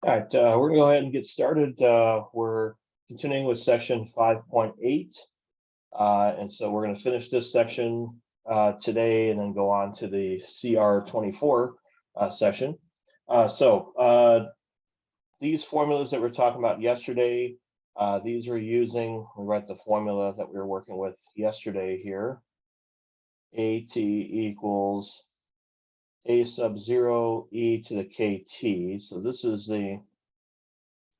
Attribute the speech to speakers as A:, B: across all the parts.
A: All right, we're going to go ahead and get started. We're continuing with section 5.8. And so we're going to finish this section today and then go on to the CR24 section. These formulas that we're talking about yesterday, these are using, we write the formula that we were working with yesterday here. AT equals A sub 0 e to the KT. So this is the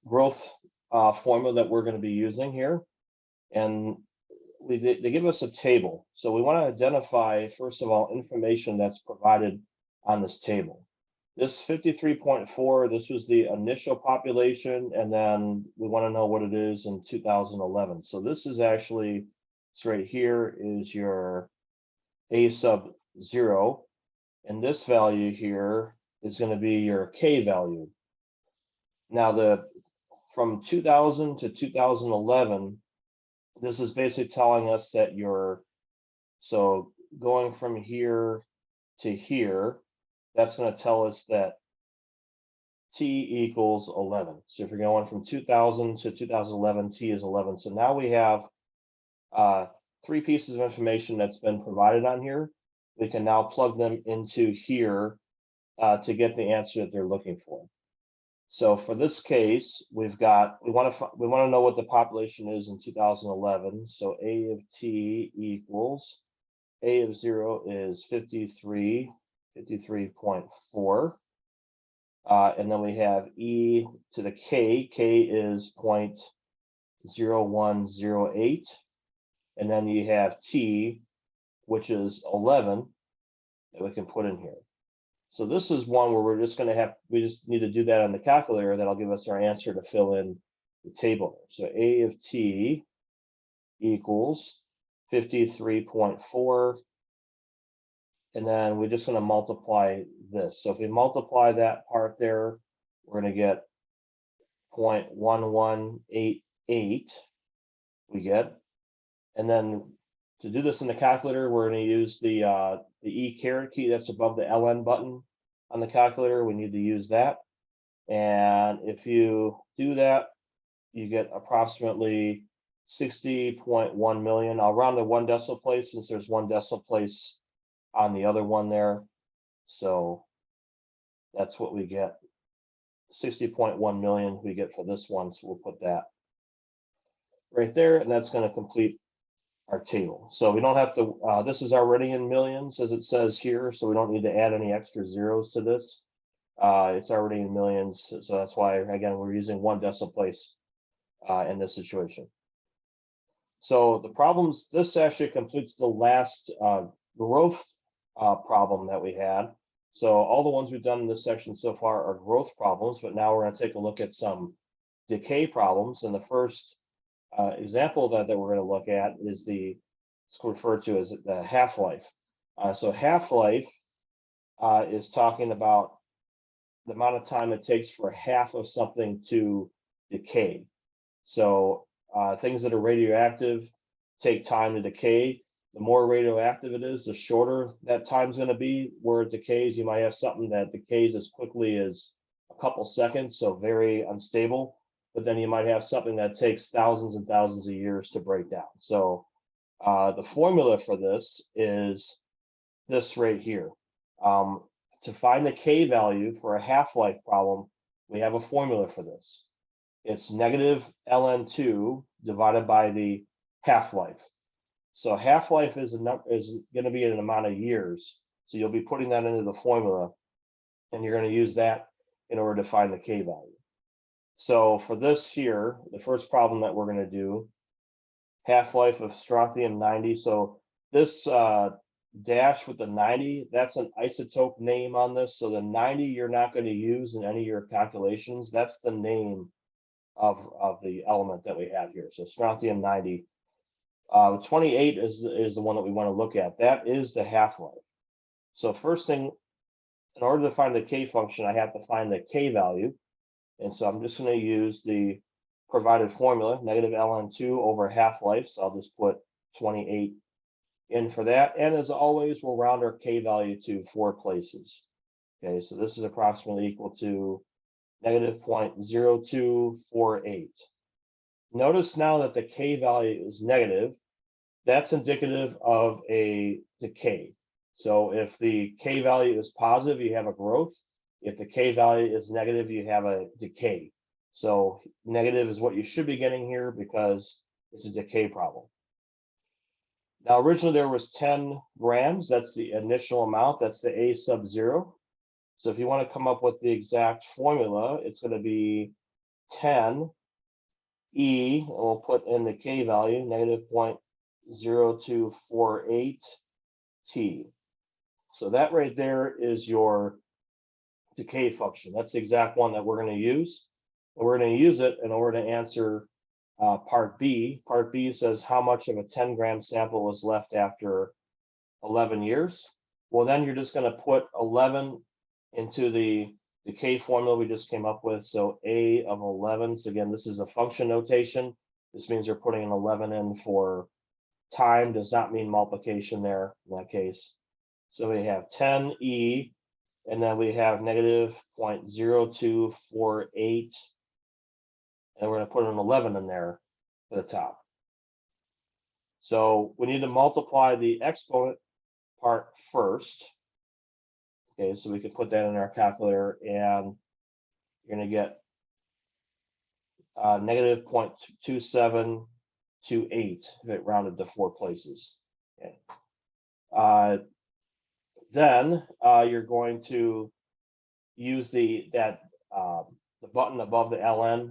A: growth formula that we're going to be using here. And they give us a table. So we want to identify, first of all, information that's provided on this table. This 53.4, this was the initial population, and then we want to know what it is in 2011. So this is actually, it's right here is your A sub 0. And this value here is going to be your K value. Now, from 2000 to 2011, this is basically telling us that so going from here to here, that's going to tell us that T equals 11. So if you're going from 2000 to 2011, T is 11. So now we have three pieces of information that's been provided on here. We can now plug them into here to get the answer that they're looking for. So for this case, we want to know what the population is in 2011. So A of T equals A of 0 is 53.4. And then we have E to the K. K is 0.0108. And then you have T, which is 11, that we can put in here. So this is one where we just need to do that on the calculator. That'll give us our answer to fill in the table. So A of T equals 53.4. And then we're just going to multiply this. So if we multiply that part there, we're going to get 0.1188 we get. And then to do this in the calculator, we're going to use the E caret key that's above the LN button on the calculator. We need to use that. And if you do that, you get approximately 60.1 million. I'll round to one decimal place since there's one decimal place on the other one there. So that's what we get. 60.1 million we get for this one. So we'll put that right there, and that's going to complete our table. So we don't have to, this is already in millions as it says here, so we don't need to add any extra zeros to this. It's already in millions, so that's why, again, we're using one decimal place in this situation. So the problems, this actually completes the last growth problem that we had. So all the ones we've done in this section so far are growth problems, but now we're going to take a look at some decay problems. And the first example that we're going to look at is it's referred to as the half-life. So half-life is talking about the amount of time it takes for half of something to decay. So things that are radioactive take time to decay. The more radioactive it is, the shorter that time's going to be where it decays. You might have something that decays as quickly as a couple seconds, so very unstable. But then you might have something that takes thousands and thousands of years to break down. So the formula for this is this right here. To find the K value for a half-life problem, we have a formula for this. It's negative ln2 divided by the half-life. So half-life is going to be an amount of years. So you'll be putting that into the formula, and you're going to use that in order to find the K value. So for this here, the first problem that we're going to do, half-life of strontium 90. So this dash with the 90, that's an isotope name on this. So the 90 you're not going to use in any of your calculations. That's the name of the element that we have here. So strontium 90. 28 is the one that we want to look at. That is the half-life. So first thing, in order to find the K function, I have to find the K value. And so I'm just going to use the provided formula, negative ln2 over half-life. So I'll just put 28 in for that. And as always, we'll round our K value to 4 places. Okay, so this is approximately equal to negative 0.0248. Notice now that the K value is negative. That's indicative of a decay. So if the K value is positive, you have a growth. If the K value is negative, you have a decay. So negative is what you should be getting here because it's a decay problem. Now, originally there was 10 grams. That's the initial amount. That's the A sub 0. So if you want to come up with the exact formula, it's going to be 10 E, and we'll put in the K value, negative 0.0248 T. So that right there is your decay function. That's the exact one that we're going to use. And we're going to use it in order to answer part B. Part B says how much of a 10-gram sample is left after 11 years. Well, then you're just going to put 11 into the decay formula we just came up with. So A of 11. So again, this is a function notation. This means you're putting an 11 in for time, does not mean multiplication there in that case. So we have 10E, and then we have negative 0.0248. And we're going to put an 11 in there for the top. So we need to multiply the exponent part first. Okay, so we can put that in our calculator, and you're going to get negative 0.2728 if it rounded to 4 places. Okay. Then you're going to use the button above the ln,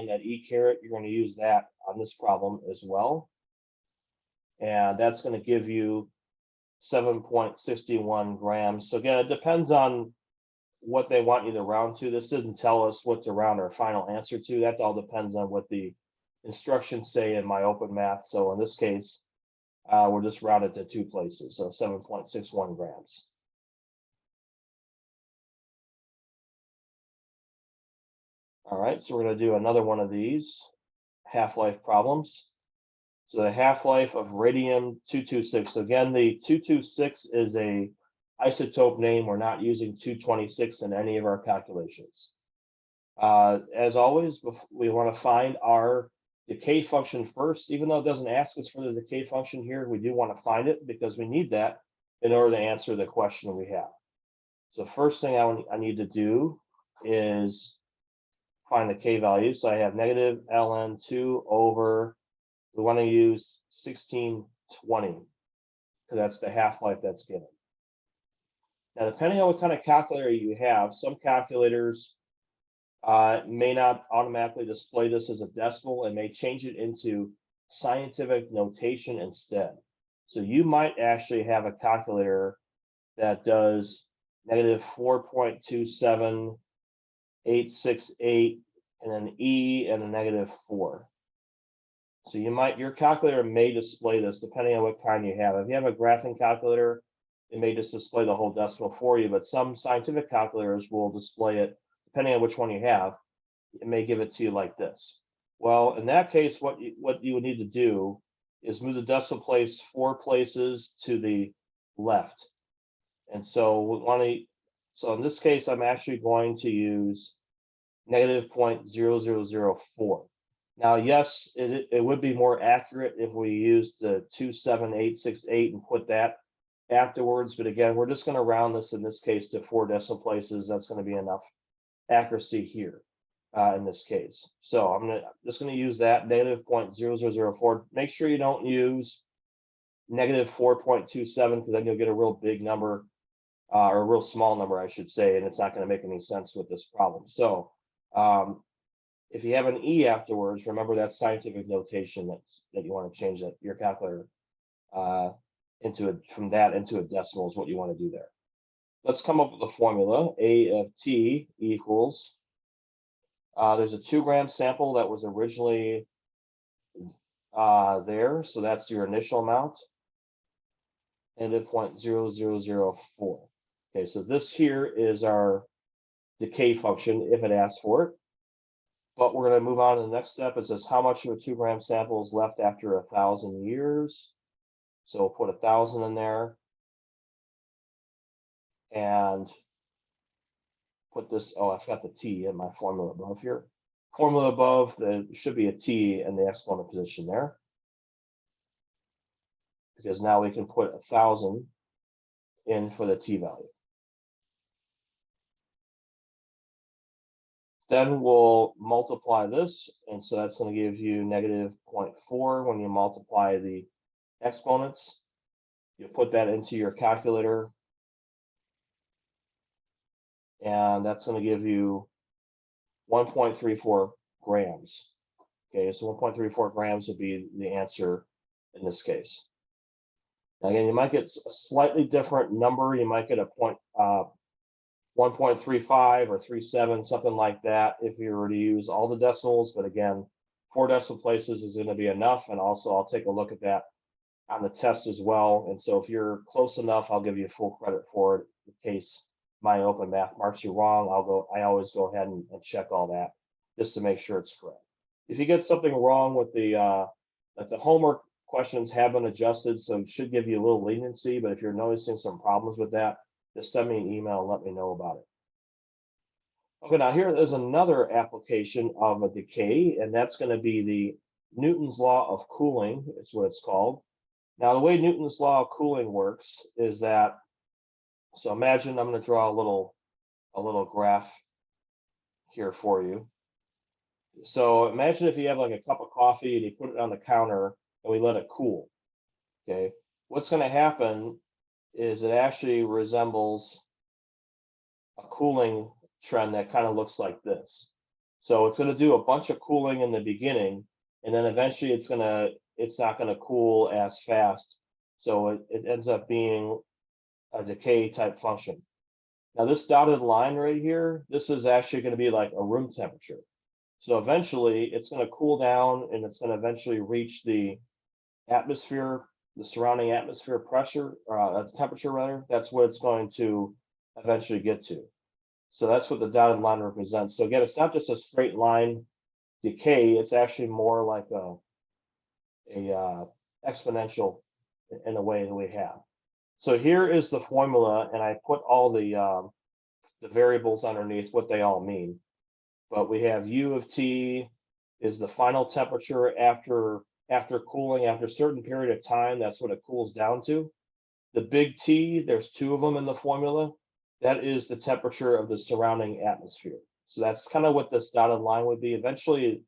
A: that E caret. You're going to use that on this problem as well, and that's going to give you 7.61 grams. So again, it depends on what they want you to round to. This doesn't tell us what to round our final answer to. That all depends on what the instructions say in my open math. So in this case, we're just rounded to 2 places, so 7.61 grams. All right, so we're going to do another one of these half-life problems. So the half-life of radium-226. So again, the 226 is a isotope name. We're not using 226 in any of our calculations. As always, we want to find our decay function first. Even though it doesn't ask us for the decay function here, we do want to find it because we need that in order to answer the question we have. So first thing I need to do is find the K value. So I have negative ln2 over, we want to use 1620 because that's the half-life that's given. Now, depending on what kind of calculator you have, some calculators may not automatically display this as a decimal and may change it into scientific notation instead. So you might actually have a calculator that does negative 4.27868 and an E and a negative 4. So your calculator may display this depending on what kind you have. If you have a graphing calculator, it may just display the whole decimal for you, but some scientific calculators will display it depending on which one you have. It may give it to you like this. Well, in that case, what you would need to do is move the decimal place 4 places to the left. And so so in this case, I'm actually going to use negative 0.0004. Now, yes, it would be more accurate if we used the 27868 and put that afterwards. But again, we're just going to round this in this case to 4 decimal places. That's going to be enough accuracy here in this case. So I'm just going to use that negative 0.0004. Make sure you don't use negative 4.27 because then you'll get a real big number or a real small number, I should say, and it's not going to make any sense with this problem. So if you have an E afterwards, remember that's scientific notation that you want to change your calculator from that into a decimal is what you want to do there. Let's come up with a formula. A of T equals, there's a 2-gram sample that was originally there, so that's your initial amount, and at 0.0004. Okay, so this here is our decay function if it asks for it. But we're going to move on to the next step. It says how much of a 2-gram sample is left after 1,000 years. So we'll put 1,000 in there. And put this, oh, I forgot the T in my formula above here. Formula above, there should be a T in the exponent position there. Because now we can put 1,000 in for the T value. Then we'll multiply this, and so that's going to give you negative 0.4 when you multiply the exponents. You put that into your calculator, and that's going to give you 1.34 grams. Okay, so 1.34 grams would be the answer in this case. Now, again, you might get a slightly different number. You might get a 1.35 or 37, something like that, if you were to use all the decimals. But again, 4 decimal places is going to be enough. And also, I'll take a look at that on the test as well. And so if you're close enough, I'll give you full credit for it. In case my open math marks you wrong, I always go ahead and check all that just to make sure it's correct. If you get something wrong with the homework questions have been adjusted, so it should give you a little leniency. But if you're noticing some problems with that, just send me an email and let me know about it. Okay, now here is another application of a decay, and that's going to be the Newton's law of cooling. It's what it's called. Now, the way Newton's law of cooling works is that, so imagine I'm going to draw a little graph here for you. So imagine if you have like a cup of coffee and you put it on the counter and we let it cool. Okay, what's going to happen is it actually resembles a cooling trend that kind of looks like this. So it's going to do a bunch of cooling in the beginning, and then eventually it's not going to cool as fast. So it ends up being a decay type function. Now this dotted line right here, this is actually going to be like a room temperature. So eventually it's going to cool down, and it's going to eventually reach the atmosphere, the surrounding atmosphere pressure, temperature rather. That's what it's going to eventually get to. So that's what the dotted line represents. So again, it's not just a straight line decay, it's actually more like a exponential in a way that we have. So here is the formula, and I put all the variables underneath what they all mean. But we have U of T is the final temperature after cooling, after a certain period of time. That's what it cools down to. The big T, there's 2 of them in the formula. That is the temperature of the surrounding atmosphere. So that's kind of what this dotted line would be. Eventually,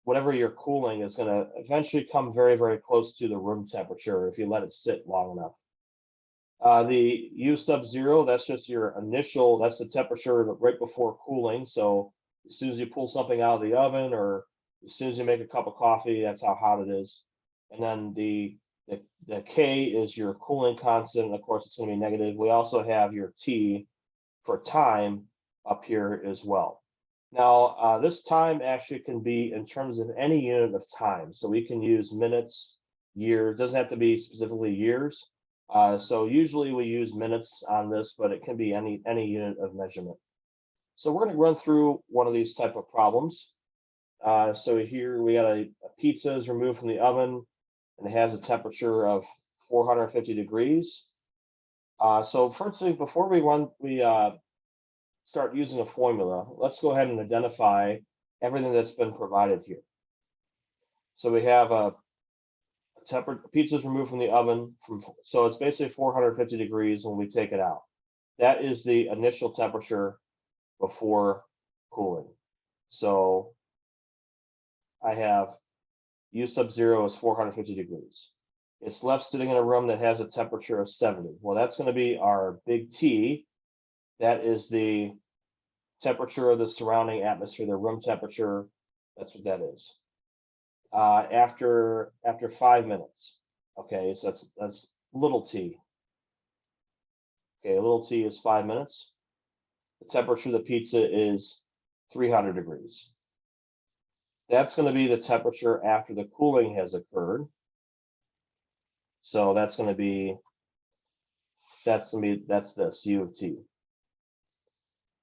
A: whatever you're cooling is going to eventually come very, very close to the room temperature if you let it sit long enough. The U sub 0, that's just your initial, that's the temperature right before cooling. So as soon as you pull something out of the oven, or as soon as you make a cup of coffee, that's how hot it is. And then the K is your cooling constant, and of course it's going to be negative. We also have your T for time up here as well. Now, this time actually can be in terms of any unit of time. So we can use minutes, years, it doesn't have to be specifically years. So usually we use minutes on this, but it can be any unit of measurement. So we're going to run through one of these type of problems. So here we got a pizza is removed from the oven, and it has a temperature of 450 degrees. So first thing, before we start using a formula, let's go ahead and identify everything that's been provided here. So we have a pizza is removed from the oven, so it's basically 450 degrees when we take it out. That is the initial temperature before cooling. So I have U sub 0 is 450 degrees. It's left sitting in a room that has a temperature of 70. Well, that's going to be our big T. That is the temperature of the surrounding atmosphere, the room temperature. That's what that is. After 5 minutes. Okay, so that's little t. Okay, little t is 5 minutes. The temperature of the pizza is 300 degrees. That's going to be the temperature after the cooling has occurred. So that's going to be that's this U of T.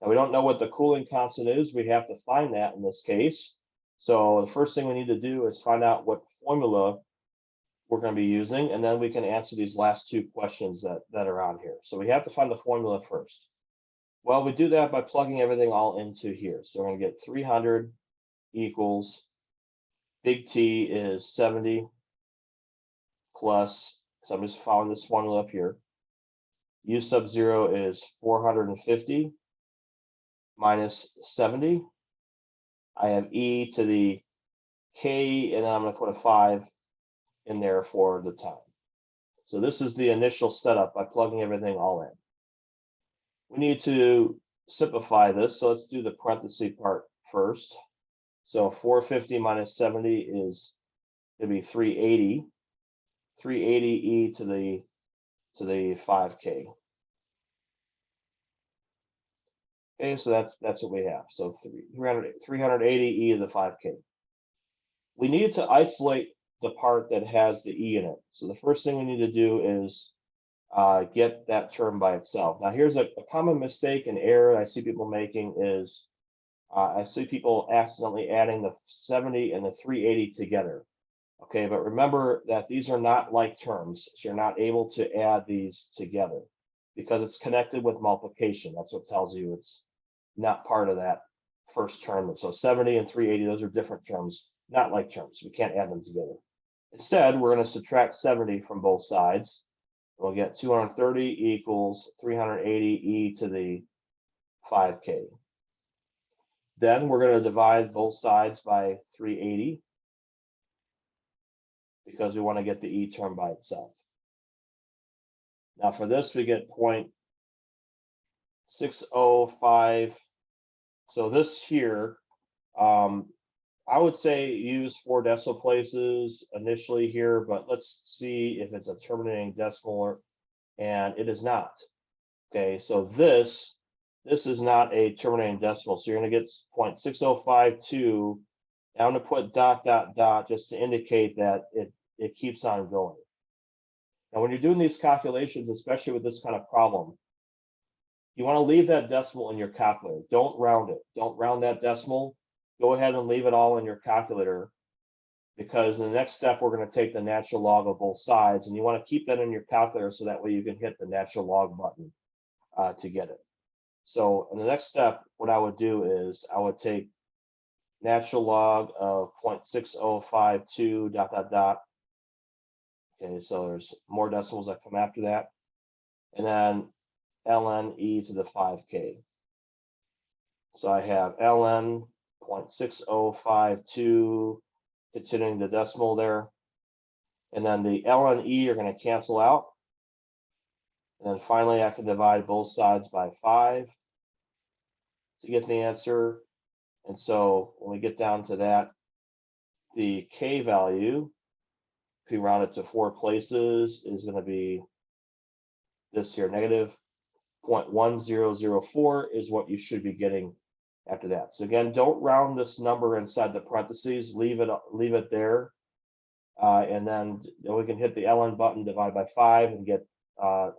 A: Now we don't know what the cooling constant is. We have to find that in this case. So the first thing we need to do is find out what formula we're going to be using, and then we can answer these last 2 questions that are on here. So we have to find the formula first. Well, we do that by plugging everything all into here. So we're going to get 300 equals, big T is 70 plus, so I'm just following this formula up here. U sub 0 is 450 minus 70. I have e to the k, and then I'm going to put a 5 in there for the time. So this is the initial setup by plugging everything all in. We need to simplify this, so let's do the parenthesis part first. So 450 minus 70 is going to be 380. 380 e to the 5k. Okay, so that's what we have. So 380 e to the 5k. We need to isolate the part that has the e in it. So the first thing we need to do is get that term by itself. Now here's a common mistake and error I see people making is I see people accidentally adding the 70 and the 380 together. Okay, but remember that these are not like terms, so you're not able to add these together because it's connected with multiplication. That's what tells you it's not part of that first term. So 70 and 380, those are different terms, not like terms. We can't add them together. Instead, we're going to subtract 70 from both sides. We'll get 230 equals 380 e to the 5k. Then we're going to divide both sides by 380 because we want to get the e term by itself. Now for this, we get 0.605. So this here, I would say use 4 decimal places initially here, but let's see if it's a terminating decimal, and it is not. Okay, so this is not a terminating decimal, so you're going to get 0.6052. I'm going to put dot, dot, dot just to indicate that it keeps on going. Now, when you're doing these calculations, especially with this kind of problem, you want to leave that decimal in your calculator. Don't round it. Don't round that decimal. Go ahead and leave it all in your calculator, because in the next step, we're going to take the natural log of both sides, and you want to keep that in your calculator so that way you can hit the natural log button to get it. So in the next step, what I would do is I would take natural log of 0.6052 dot, dot, dot. Okay, so there's more decimals that come after that. And then ln e to the 5k. So I have ln 0.6052, continuing the decimal there. And then the ln e are going to cancel out. And then finally, I can divide both sides by 5 to get the answer. And so when we get down to that, the k value, if we round it to 4 places, is going to be this here, negative 0.1004 is what you should be getting after that. So again, don't round this number inside the parentheses, leave it there. And then we can hit the ln button, divide by 5, and get the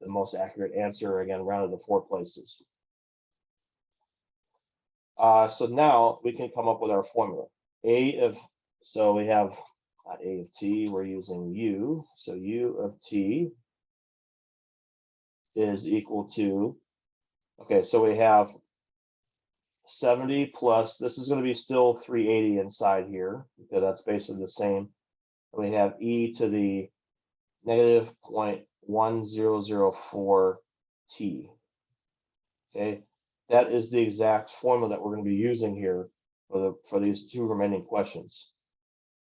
A: most accurate answer, again, rounded to 4 places. So now we can come up with our formula. So we have not a of t, we're using u. So u of t is equal to, okay, so we have 70 plus, this is going to be still 380 inside here, because that's basically the same. And we have e to the negative 0.1004 t. Okay, that is the exact formula that we're going to be using here for these 2 remaining questions.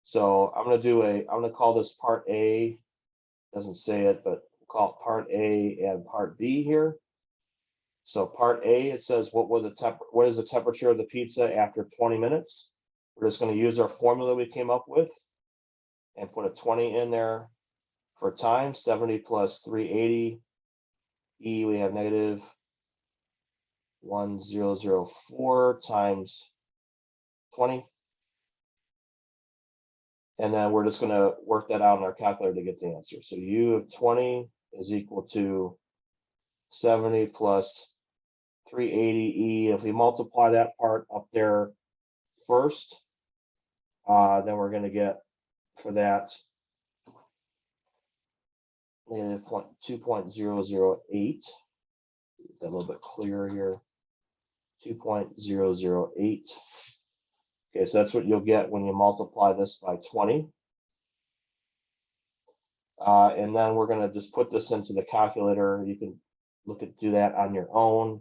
A: So I'm going to call this part A. Doesn't say it, but we'll call it part A and part B here. So part A, it says what is the temperature of the pizza after 20 minutes? We're just going to use our formula we came up with and put a 20 in there for time. 70 plus 380 e, we have negative 1004 times 20. And then we're just going to work that out in our calculator to get the answer. So u of 20 is equal to 70 plus 380e. If we multiply that part up there first, then we're going to get for that negative 2.008 Get that a little bit clearer here. 2.008. Okay, so that's what you'll get when you multiply this by 20. And then we're going to just put this into the calculator. You can do that on your own.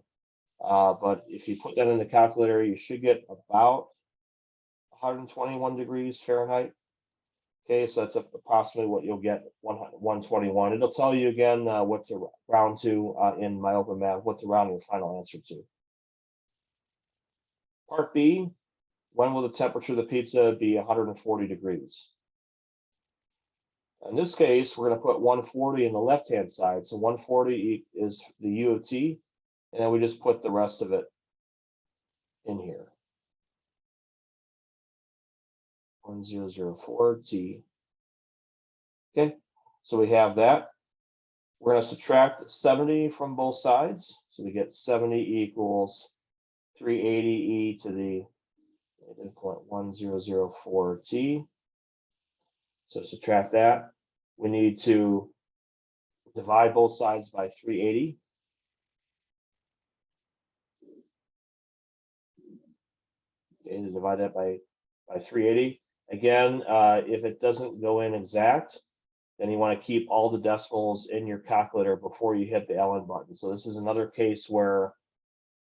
A: But if you put that in the calculator, you should get about 121 degrees Fahrenheit. Okay, so that's approximately what you'll get, 121. It'll tell you again what to round to in my open math, what to round your final answer to. Part B, when will the temperature of the pizza be 140 degrees? In this case, we're going to put 140 in the left-hand side. So 140 is the U of T, and then we just put the rest of it in here. 1004 T. Okay, so we have that. We're going to subtract 70 from both sides. So we get 70 equals 380 e to the 0.1004 T. So subtract that. We need to divide both sides by 380. Okay, to divide that by 380. Again, if it doesn't go in exact, then you want to keep all the decimals in your calculator before you hit the LN button. So this is another case where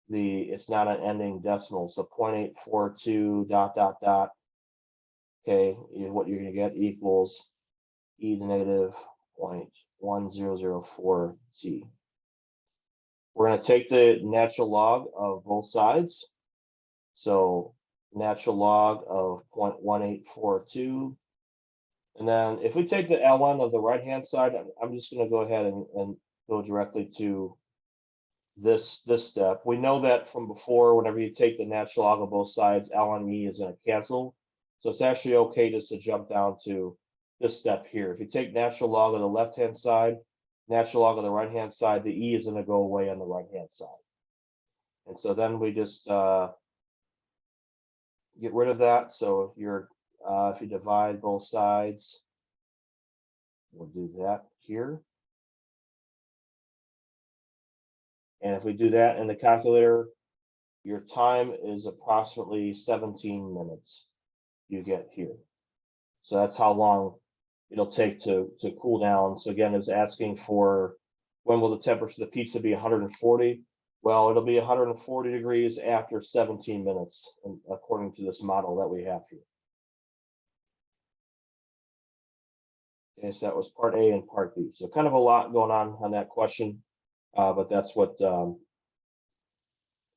A: it's not an ending decimal. So 0.842 ... Okay, what you're going to get equals e to the negative 0.1004 T. We're going to take the natural log of both sides. So natural log of 0.1842. And then if we take the ln of the right-hand side, I'm just going to go ahead and go directly to this step. We know that from before, whenever you take the natural log of both sides, ln e is going to cancel. So it's actually okay just to jump down to this step here. If you take natural log of the left-hand side, natural log of the right-hand side, the e is going to go away on the right-hand side. And so then we just get rid of that. So if you divide both sides, we'll do that here. And if we do that in the calculator, your time is approximately 17 minutes you get here. So that's how long it'll take to cool down. So again, it's asking for when will the temperature of the pizza be 140? Well, it'll be 140 degrees after 17 minutes, according to this model that we have here. Okay, so that was part A and part B. So kind of a lot going on that question, but that's what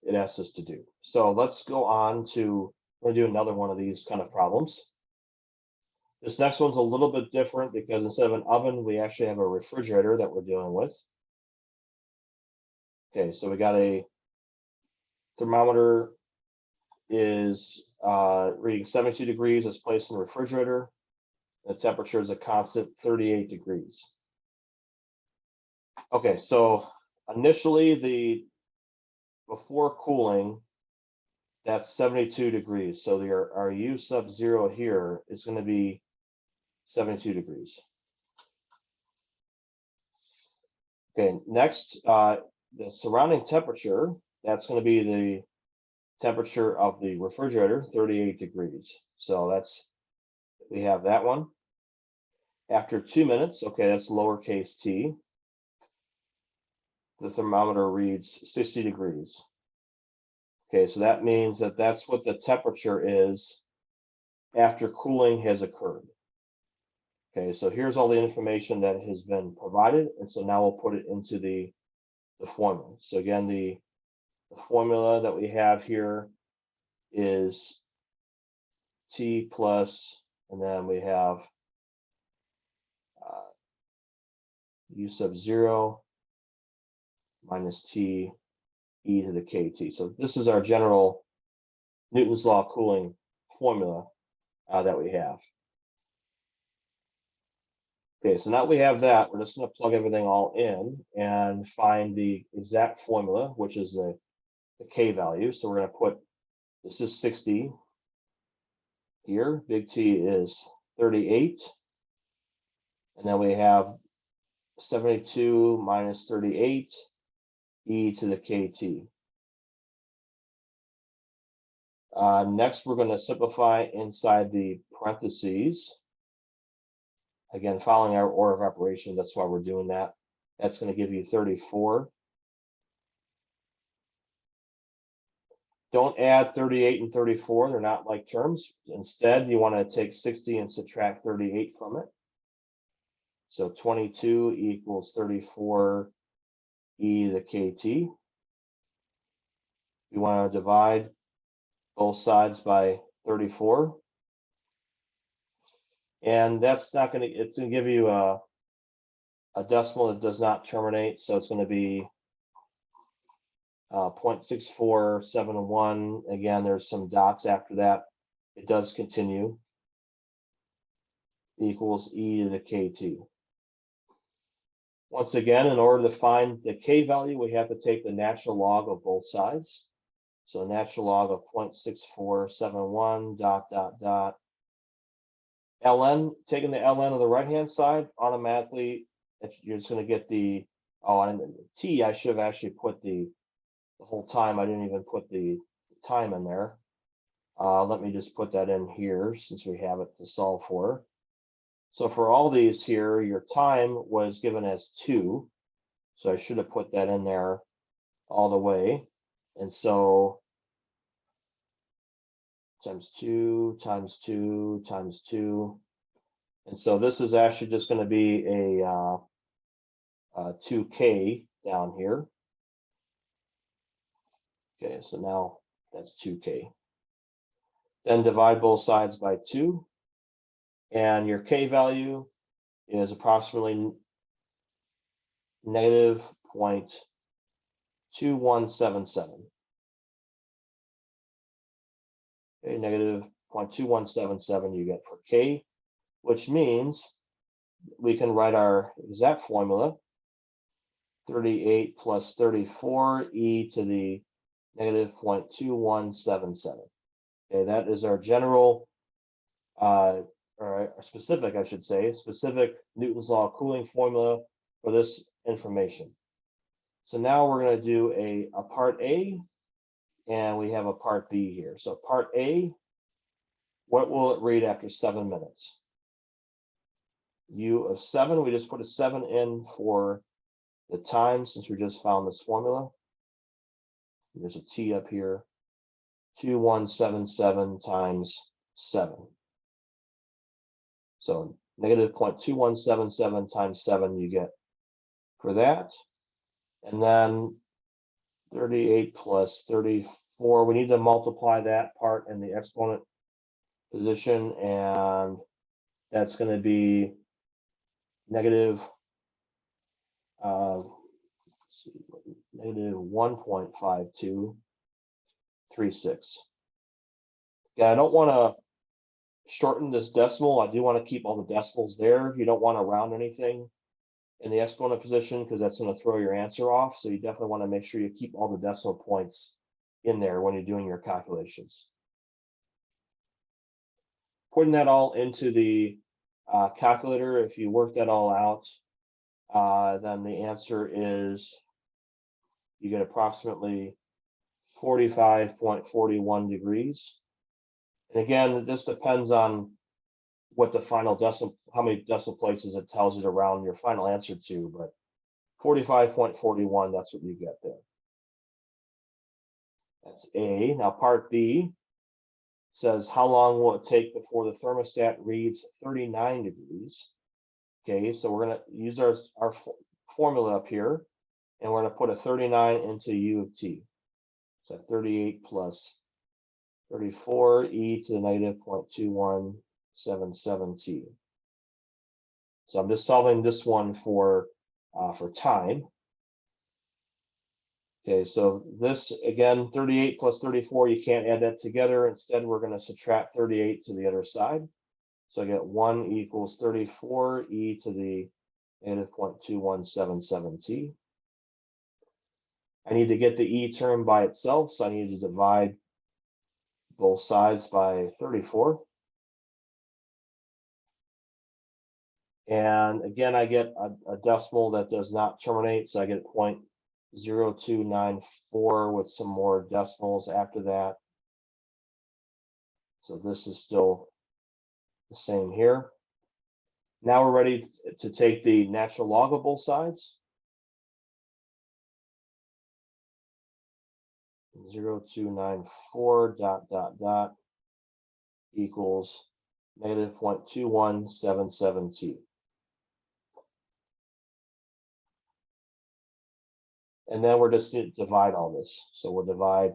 A: it asks us to do. So let's go on to, we're going to do another one of these kind of problems. This next one's a little bit different because instead of an oven, we actually have a refrigerator that we're dealing with. Okay, so we got a thermometer is reading 72 degrees. It's placed in the refrigerator. The temperature is a constant 38 degrees. Okay, so initially before cooling, that's 72 degrees. So our U sub 0 here is going to be 72 degrees. Okay, next, the surrounding temperature, that's going to be the temperature of the refrigerator, 38 degrees. So we have that one. After 2 minutes, okay, that's lowercase t, the thermometer reads 60 degrees. Okay, so that means that that's what the temperature is after cooling has occurred. Okay, so here's all the information that has been provided, and so now we'll put it into the formula. So again, the formula that we have here is T plus, and then we have U sub 0 minus T e to the KT. So this is our general Newton's law of cooling formula that we have. Okay, so now we have that, we're just going to plug everything all in and find the exact formula, which is the K value. So we're going to put, this is 60 here, big T is 38, and then we have 72 minus 38, e to the kt. Next, we're going to simplify inside the parentheses. Again, following our order of operation, that's why we're doing that. That's going to give you 34. Don't add 38 and 34. They're not like terms. Instead, you want to take 60 and subtract 38 from it. So 22 equals 34 e to the kt. We want to divide both sides by 34. And that's not going to, it's going to give you a decimal that does not terminate. So it's going to be 0.6471. Again, there's some dots after that. It does continue. Equals e to the kt. Once again, in order to find the k value, we have to take the natural log of both sides. So natural log of 0.6471 dot dot dot. ln, taking the ln of the right hand side, automatically you're just going to get the, oh, and the t, I should have actually put the whole time. I didn't even put the time in there. Let me just put that in here since we have it to solve for. So for all these here, your time was given as 2. So I should have put that in there all the way. And so times 2 times 2 times 2. And so this is actually just going to be a 2k down here. Okay, so now that's 2k. Then divide both sides by 2. And your k value is approximately negative 0.2177. Okay, negative 0.2177 you get for k, which means we can write our exact formula, 38 plus 34 e to the negative 0.2177. Okay, that is our general, or specific, I should say, specific Newton's law cooling formula for this information. So now we're going to do a part A, and we have a part B here. So part A, what will it read after 7 minutes? U of 7, we just put a 7 in for the time since we just found this formula. There's a t up here, 2177 times 7. So negative 0.2177 times 7 you get for that. And then 38 plus 34, we need to multiply that part in the exponent position, and that's going to be negative, negative 1.5236. Yeah, I don't want to shorten this decimal. I do want to keep all the decimals there. You don't want to round anything in the exponent position because that's going to throw your answer off. So you definitely want to make sure you keep all the decimal points in there when you're doing your calculations. Putting that all into the calculator, if you work that all out, then the answer is you get approximately 45.41 degrees. And again, this depends on what the final decimal, how many decimal places it tells you to round your final answer to, but 45.41, that's what you get there. That's A. Now part B says, how long will it take before the thermostat reads 39 degrees? Okay, so we're going to use our formula up here, and we're going to put a 39 into U of t. So 38 plus 34 e to the negative 0.2177 t. So I'm just solving this one for time. Okay, so this, again, 38 plus 34, you can't add that together. Instead, we're going to subtract 38 to the other side. So I get 1 equals 34 e to the negative 0.2177 t. I need to get the e term by itself, so I need to divide both sides by 34. And again, I get a decimal that does not terminate, so I get 0.0294 with some more decimals after that. So this is still the same here. Now we're ready to take the natural log of both sides. 0.294 equals negative 0.2177t. And then we're just going to divide all this. So we'll divide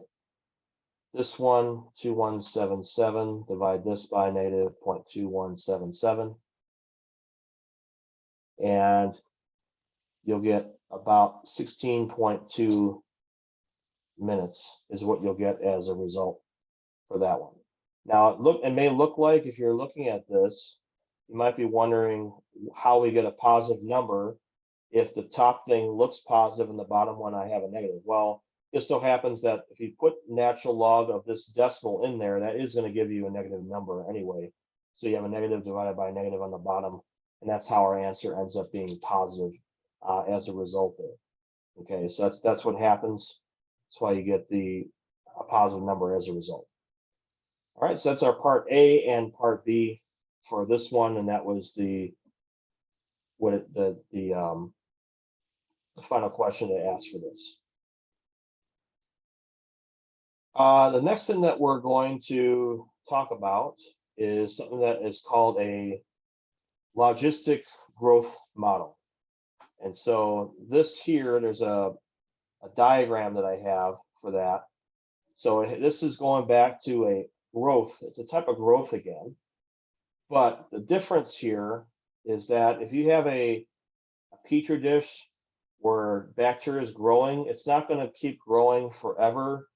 A: this one, 2177, divide this by negative 0.2177. And you'll get about 16.2 minutes is what you'll get as a result for that one. Now, it may look like, if you're looking at this, you might be wondering how we get a positive number if the top thing looks positive and the bottom one I have a negative. Well, it so happens that if you put natural log of this decimal in there, that is going to give you a negative number anyway. So you have a negative divided by a negative on the bottom, and that's how our answer ends up being positive as a result there. Okay, so that's what happens. That's why you get a positive number as a result. All right, so that's our part A and part B for this one, and that was the final question to ask for this. The next thing that we're going to talk about is something that is called a logistic growth model. And so this here, there's a diagram that I have for that. So this is going back to a growth. It's a type of growth again. But the difference here is that if you have a petri dish where bacteria is growing, it's not going to keep growing forever.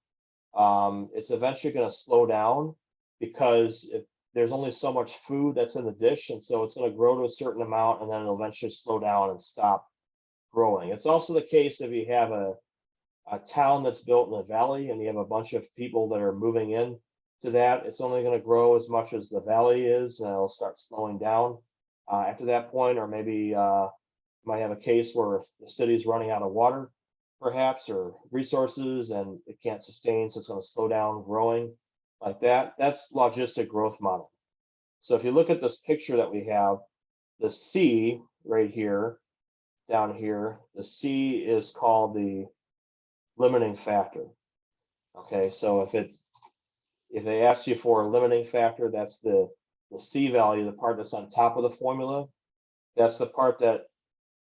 A: It's eventually going to slow down because if there's only so much food that's in the dish, and so it's going to grow to a certain amount and then it'll eventually slow down and stop growing. It's also the case if you have a town that's built in a valley and you have a bunch of people that are moving in to that, it's only going to grow as much as the valley is, and it'll start slowing down after that point. Or maybe you might have a case where the city's running out of water, perhaps, or resources, and it can't sustain, so it's going to slow down growing like that. That's logistic growth model. So if you look at this picture that we have, the C right here, down here, the C is called the limiting factor. Okay, so if they ask you for a limiting factor, that's the C value, the part that's on top of the formula. That's the part that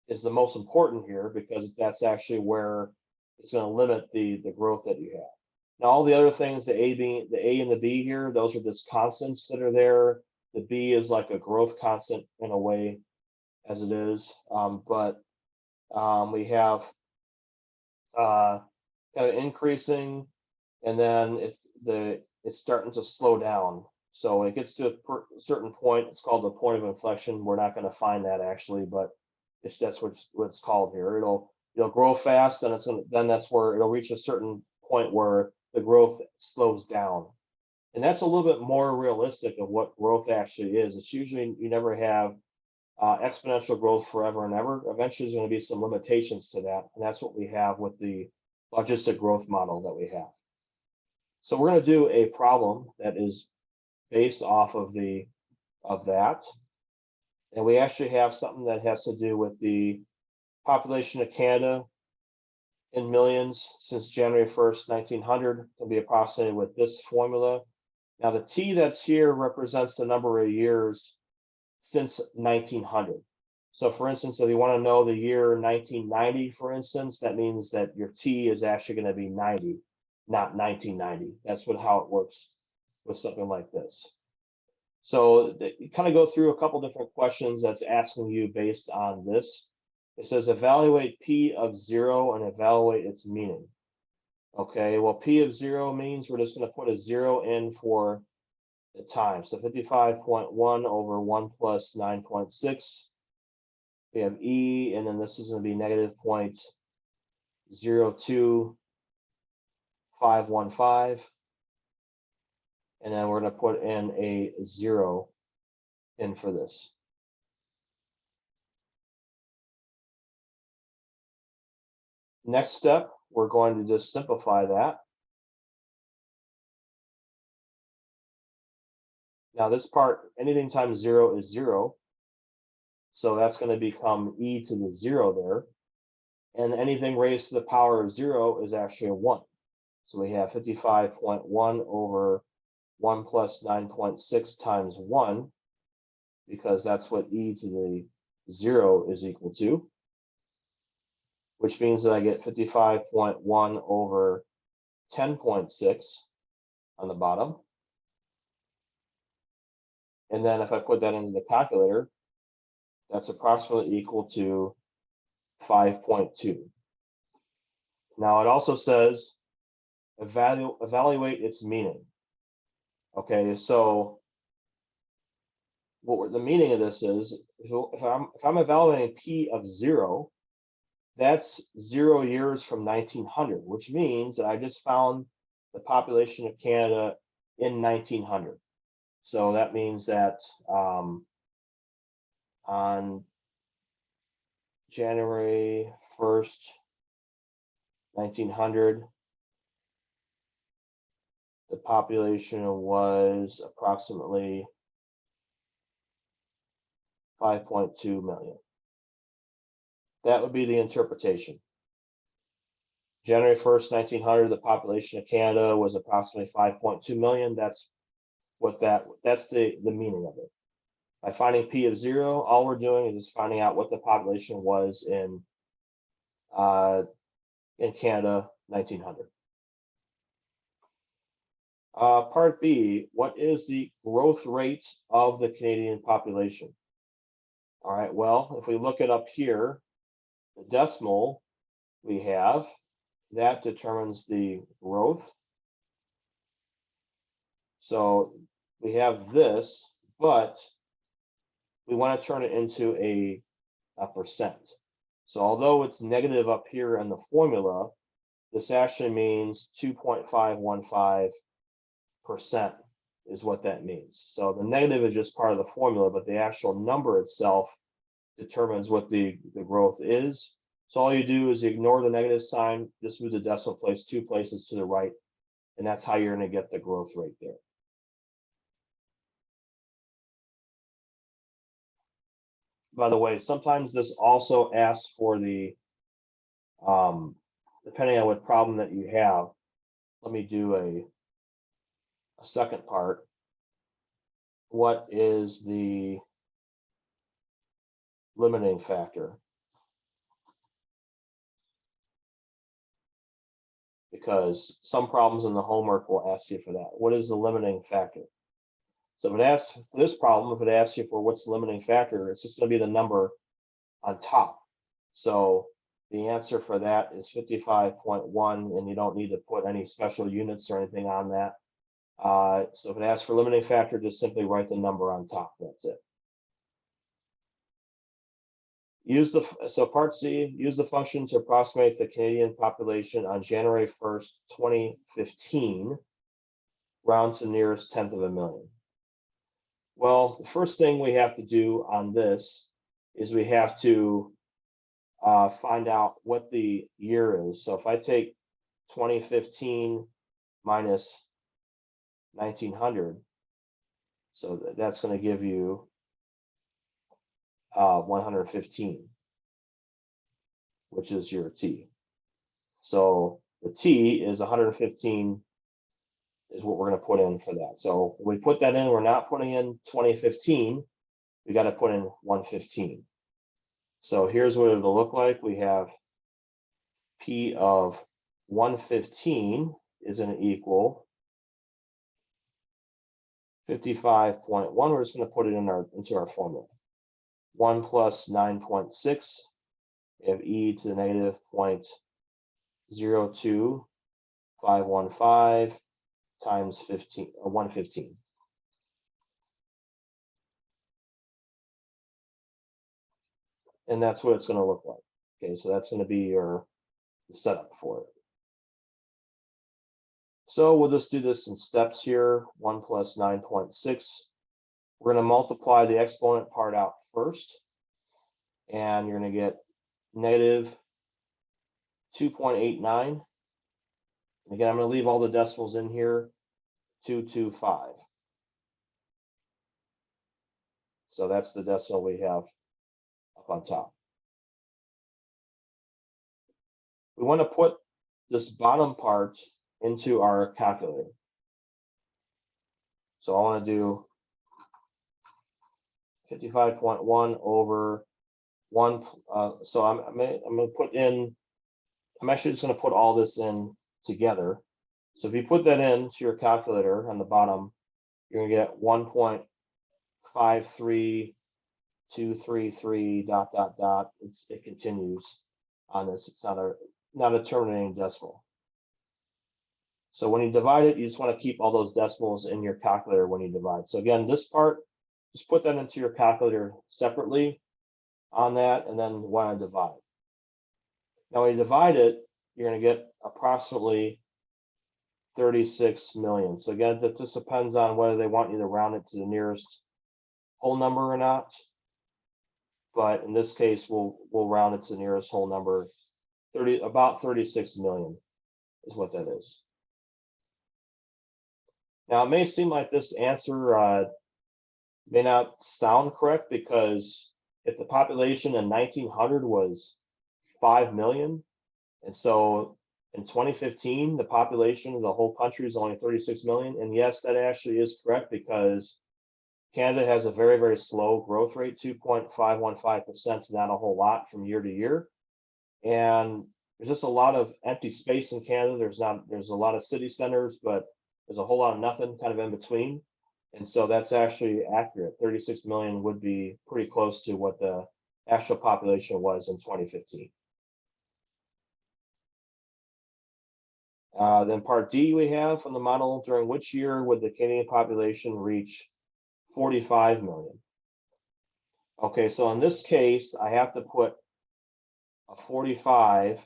A: is the most important here, because that's actually where it's going to limit the growth that you have. Now, all the other things, the A and the B here, those are just constants that are there. The B is like a growth constant in a way, as it is. But we have kind of increasing, and then it's starting to slow down. So it gets to a certain point. It's called the point of inflection. We're not going to find that actually, but that's what it's called here. It'll grow fast, and then that's where it'll reach a certain point where the growth slows down. And that's a little bit more realistic of what growth actually is. It's usually you never have exponential growth forever and ever. Eventually, there's going to be some limitations to that, and that's what we have with the logistic growth model that we have. So we're going to do a problem that is based off of that, and we actually have something that has to do with the population of Canada in millions since January 1st, 1900, can be approximated with this formula. Now the T that's here represents the number of years since 1900. So for instance, if you want to know the year 1990, for instance, that means that your T is actually going to be 90, not 1990. That's how it works with something like this. So you kind of go through a couple different questions that's asking you based on this. It says evaluate P of 0 and evaluate its meaning. Okay, well, P of 0 means we're just going to put a 0 in for the time. So 55.1 over 1 plus 9.6. We have E, and then this is going to be negative 0.02515. And then we're going to put in a 0 in for this. Next step, we're going to just simplify that. Now this part, anything times 0 is 0. So that's going to become e to the 0 there. And anything raised to the power of 0 is actually a 1. So we have 55.1 over 1 plus 9.6 times 1, because that's what e to the 0 is equal to, which means that I get 55.1 over 10.6 on the bottom. And then if I put that into the calculator, that's approximately equal to 5.2. Now it also says evaluate its meaning. Okay, so what the meaning of this is, if I'm evaluating p of 0, that's 0 years from 1900, which means that I just found the population of Canada in 1900. So that means that on January 1st, 1900, the population was approximately 5.2 million. That would be the interpretation. January 1st, 1900, the population of Canada was approximately 5.2 million. That's the meaning of it. By finding p of 0, all we're doing is just finding out what the population was in Canada, 1900. Part B, what is the growth rate of the Canadian population? All right, well, if we look it up here, the decimal we have, that determines the growth. So we have this, but we want to turn it into a percent. So although it's negative up here in the formula, this actually means 2.515% is what that means. So the negative is just part of the formula, but the actual number itself determines what the growth is. So all you do is ignore the negative sign, just move the decimal place 2 places to the right, and that's how you're going to get the growth rate there. By the way, sometimes this also asks for the, depending on what problem that you have, let me do a second part. What is the limiting factor? Because some problems in the homework will ask you for that. What is the limiting factor? So if it asks for this problem, if it asks you for what's the limiting factor, it's just going to be the number on top. So the answer for that is 55.1, and you don't need to put any special units or anything on that. So if it asks for limiting factor, just simply write the number on top. That's it. So part C, use the function to approximate the Canadian population on January 1st, 2015, round to nearest 10th of a million. Well, the first thing we have to do on this is we have to find out what the year is. So if I take 2015 minus 1900, so that's going to give you 115, which is your t. So the t is 115 is what we're going to put in for that. So when we put that in, we're not putting in 2015, we got to put in 115. So here's what it'll look like. We have p of 115 is going to equal 55.1. We're just going to put it into our formula. 1 plus 9.6, we have e to the negative 0.02515 times 115. And that's what it's going to look like. Okay, so that's going to be your setup for it. So we'll just do this in steps here. 1 plus 9.6. We're going to multiply the exponent part out first, and you're going to get negative 2.89. Again, I'm going to leave all the decimals in here, 225. So that's the decimal we have up on top. We want to put this bottom part into our calculator. So I want to do 55.1 over 1. So I'm going to put in, I'm actually just going to put all this in together. So if you put that into your calculator on the bottom, you're going to get 1.53233 ... It continues on this. It's not a terminating decimal. So when you divide it, you just want to keep all those decimals in your calculator when you divide. So again, this part, just put that into your calculator separately on that, and then want to divide. Now when you divide it, you're going to get approximately 36 million. So again, that just depends on whether they want you to round it to the nearest whole number or not. But in this case, we'll round it to the nearest whole number. About 36 million is what that is. Now, it may seem like this answer may not sound correct, because if the population in 1900 was 5 million, and so in 2015, the population of the whole country is only 36 million. And yes, that actually is correct, because Canada has a very, very slow growth rate. 2.515% is not a whole lot from year to year. And there's just a lot of empty space in Canada. There's a lot of city centers, but there's a whole lot of nothing kind of in between. And so that's actually accurate. 36 million would be pretty close to what the actual population was in 2015. Then part D we have from the model, during which year would the Canadian population reach 45 million? Okay, so in this case, I have to put a 45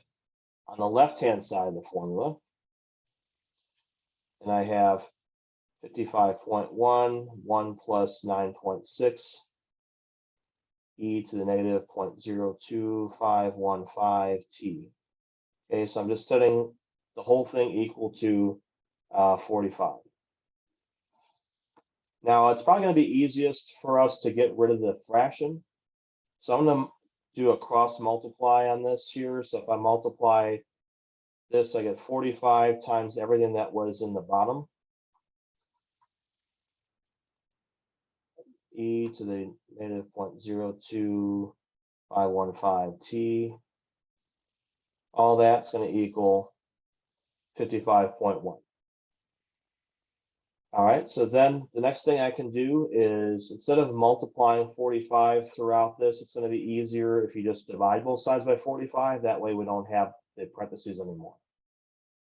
A: on the left-hand side of the formula. And I have 55.1, 1 plus 9.6, e to the negative 0.02515 t. Okay, so I'm just setting the whole thing equal to 45. Now, it's probably going to be easiest for us to get rid of the fraction. So I'm going to do a cross multiply on this here. So if I multiply this, I get 45 times everything that was in the bottom. E to the negative 0.02515 t. All that's going to equal 55.1. All right, so then the next thing I can do is, instead of multiplying 45 throughout this, it's going to be easier if you just divide both sides by 45. That way we don't have the parentheses anymore.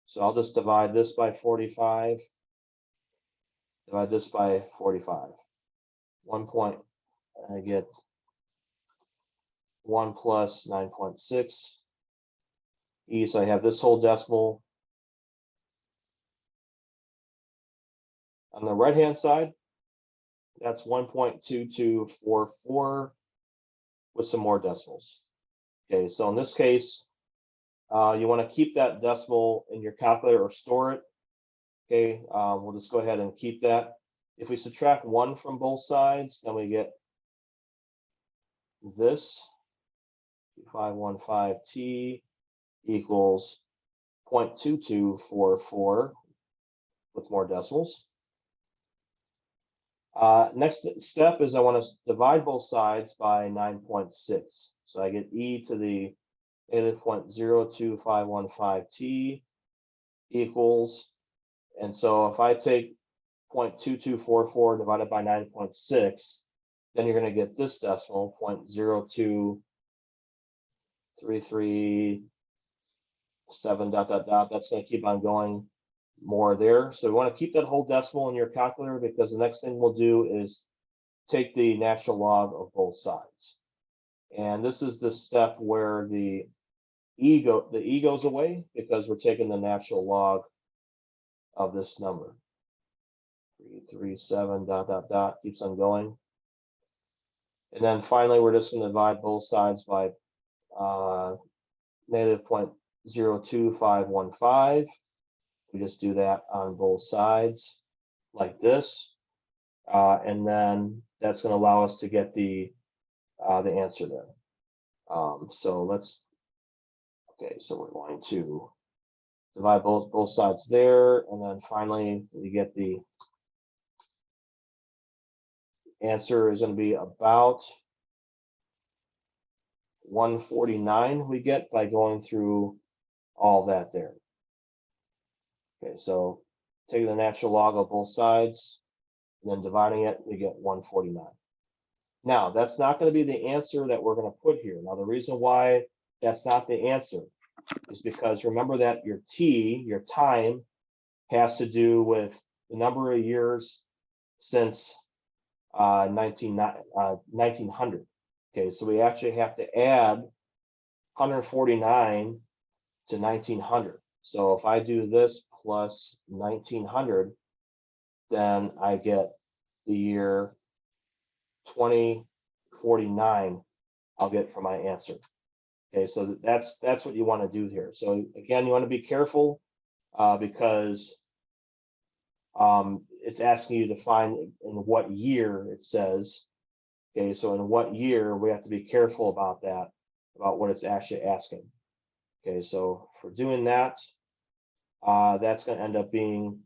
A: So I'll just divide this by 45, divide this by 45. 1 point, I get 1 plus 9.6. E, so I have this whole decimal. On the right-hand side, that's 1.2244 with some more decimals. Okay, so in this case, you want to keep that decimal in your calculator or store it. Okay, we'll just go ahead and keep that. If we subtract 1 from both sides, then we get this, 515t equals 0.2244 with more decimals. Next step is I want to divide both sides by 9.6. So I get e to the negative 0.02515 t equals, and so if I take 0.2244 divided by 9.6, then you're going to get this decimal, 0.02337 ... That's going to keep on going more there. So we want to keep that whole decimal in your calculator, because the next thing we'll do is take the natural log of both sides. And this is the step where the e goes away, because we're taking the natural log of this number. 337 ... keeps on going. And then finally, we're just going to divide both sides by negative 0.02515. We just do that on both sides like this. And then that's going to allow us to get the answer there. So okay, so we're going to divide both sides there, and then finally we get the answer is going to be about 149 we get by going through all that there. Okay, so taking the natural log of both sides and then dividing it, we get 149. Now, that's not going to be the answer that we're going to put here. Now, the reason why that's not the answer is because remember that your T, your time, has to do with the number of years since 1900. Okay, so we actually have to add 149 to 1900. So if I do this plus 1900, then I get the year 2049 I'll get for my answer. Okay, so that's what you want to do here. So again, you want to be careful because it's asking you to find in what year it says. Okay, so in what year, we have to be careful about that, about what it's actually asking. Okay, so for doing that, that's going to end up being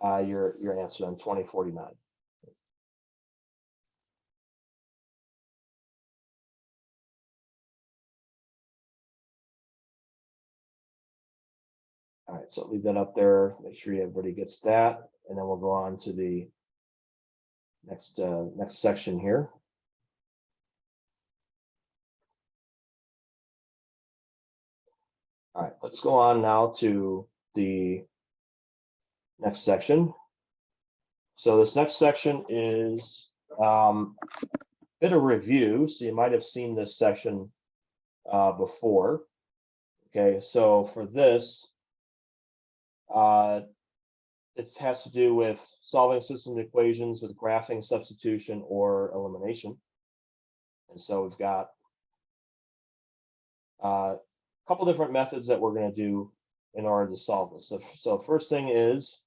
A: your answer on 2049. All right, so leave that up there. Make sure everybody gets that, and then we'll go on to the next section here. All right, let's go on now to the next section. So this next section is a bit of review. So you might have seen this section before. Okay, so for this, it has to do with solving system equations with graphing, substitution, or elimination. And so we've got a couple different methods that we're going to do in order to solve this. So first thing is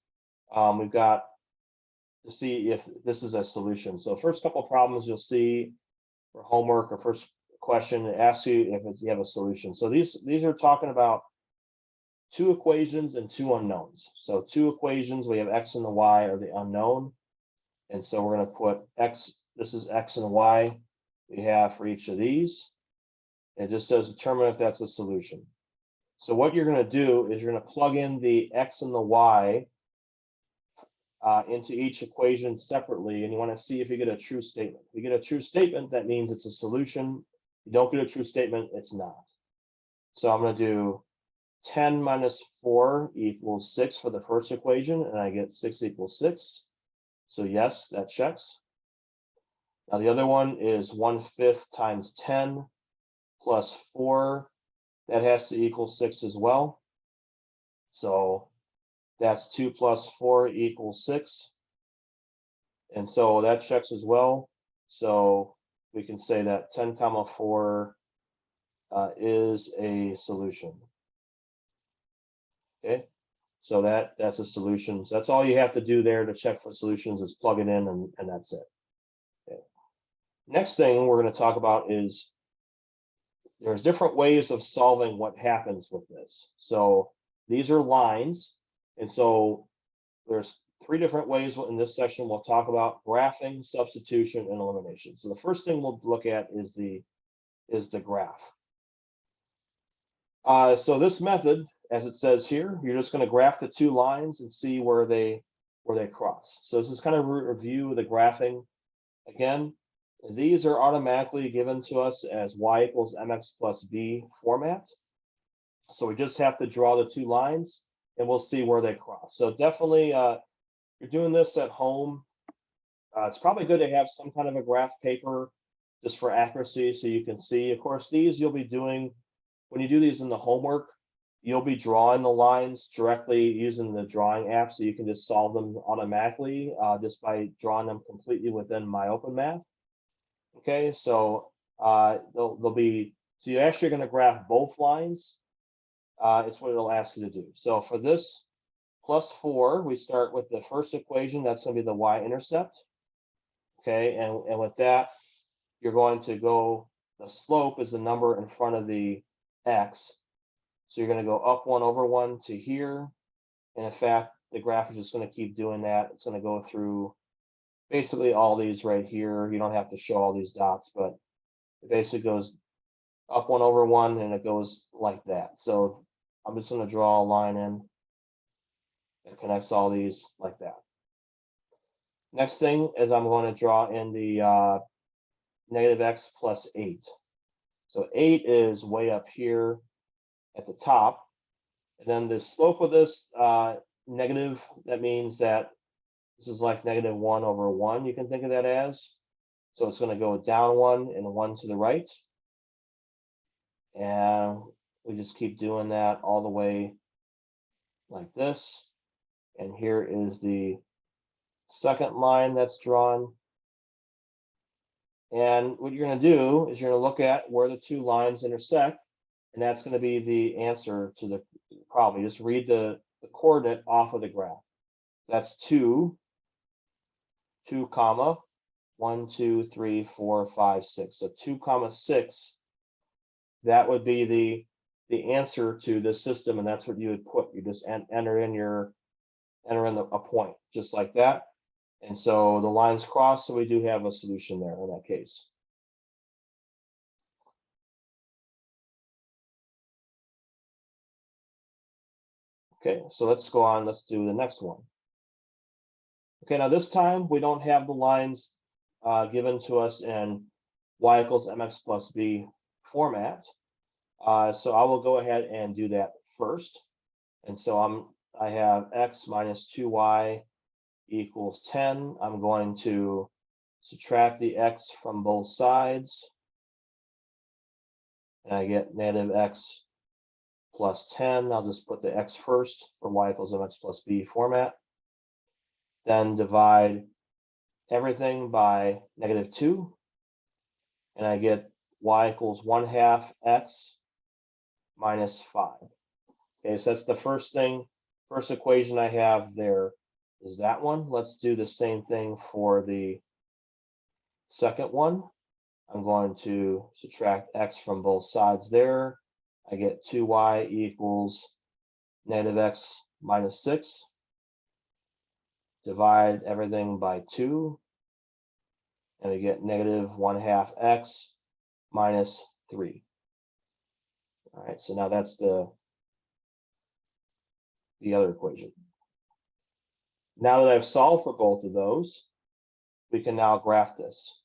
A: we've got to see if this is a solution. So first couple problems you'll see for homework or first question, it asks you if you have a solution. So these are talking about two equations and two unknowns. So two equations, we have x and the y are the unknown. And so we're going to put x, this is x and y we have for each of these. It just says determine if that's a solution. So what you're going to do is you're going to plug in the x and the y into each equation separately, and you want to see if you get a true statement. If you get a true statement, that means it's a solution. If you don't get a true statement, it's not. So I'm going to do 10 minus 4 equals 6 for the first equation, and I get 6 equals 6. So yes, that checks. Now the other one is 1/5 times 10 plus 4. That has to equal 6 as well. So that's 2 plus 4 equals 6. And so that checks as well. So we can say that 10 comma 4 is a solution. Okay, so that's a solution. So that's all you have to do there to check for solutions is plug it in, and that's it. Okay. Next thing we're going to talk about is there's different ways of solving what happens with this. So these are lines, and so there's 3 different ways in this section we'll talk about: graphing, substitution, and elimination. So the first thing we'll look at is the graph. So this method, as it says here, you're just going to graph the 2 lines and see where they cross. So this is kind of a review of the graphing. Again, these are automatically given to us as y equals mx plus b format. So we just have to draw the 2 lines, and we'll see where they cross. So definitely, if you're doing this at home, it's probably good to have some kind of a graph paper just for accuracy so you can see. Of course, these you'll be doing, when you do these in the homework, you'll be drawing the lines directly using the drawing app, so you can just solve them automatically just by drawing them completely within My Open Math. Okay, so they'll be, so you're actually going to graph both lines it's what it'll ask you to do. So for this plus 4, we start with the first equation. That's going to be the y-intercept. Okay, and with that, you're going to go, the slope is the number in front of the x. So you're going to go up 1 over 1 to here. And in fact, the graph is just going to keep doing that. It's going to go through basically all these right here. You don't have to show all these dots, but it basically goes up 1 over 1 and it goes like that. So I'm just going to draw a line in that connects all these like that. Next thing is I'm going to draw in the negative x plus 8. So 8 is way up here at the top. And then the slope of this negative, that means that this is like negative 1 over 1, you can think of that as. So it's going to go down 1 and 1 to the right. And we just keep doing that all the way like this. And here is the second line that's drawn. And what you're going to do is you're going to look at where the two lines intersect, and that's going to be the answer to the problem. You just read the coordinate off of the graph. That's 2, comma, 1, 2, 3, 4, 5, 6. So 2, comma 6, that would be the answer to this system, and that's what you would put. You just enter in a point, just like that. And so the lines cross, so we do have a solution there in that case. Okay, so let's go on, let's do the next one. Okay, now this time we don't have the lines given to us in y equals mx plus b format. So I will go ahead and do that first. And so I have x minus 2y equals 10. I'm going to subtract the x from both sides. And I get negative x plus 10. I'll just put the x first for y equals mx plus b format. Then divide everything by negative 2. And I get y equals 1/2 x minus 5. Okay, so that's the first equation I have there is that one. Let's do the same thing for the second one. I'm going to subtract x from both sides there. I get 2y equals negative x minus 6. Divide everything by 2. And I get negative 1/2 x minus 3. All right, so now that's the other equation. Now that I've solved for both of those, we can now graph this.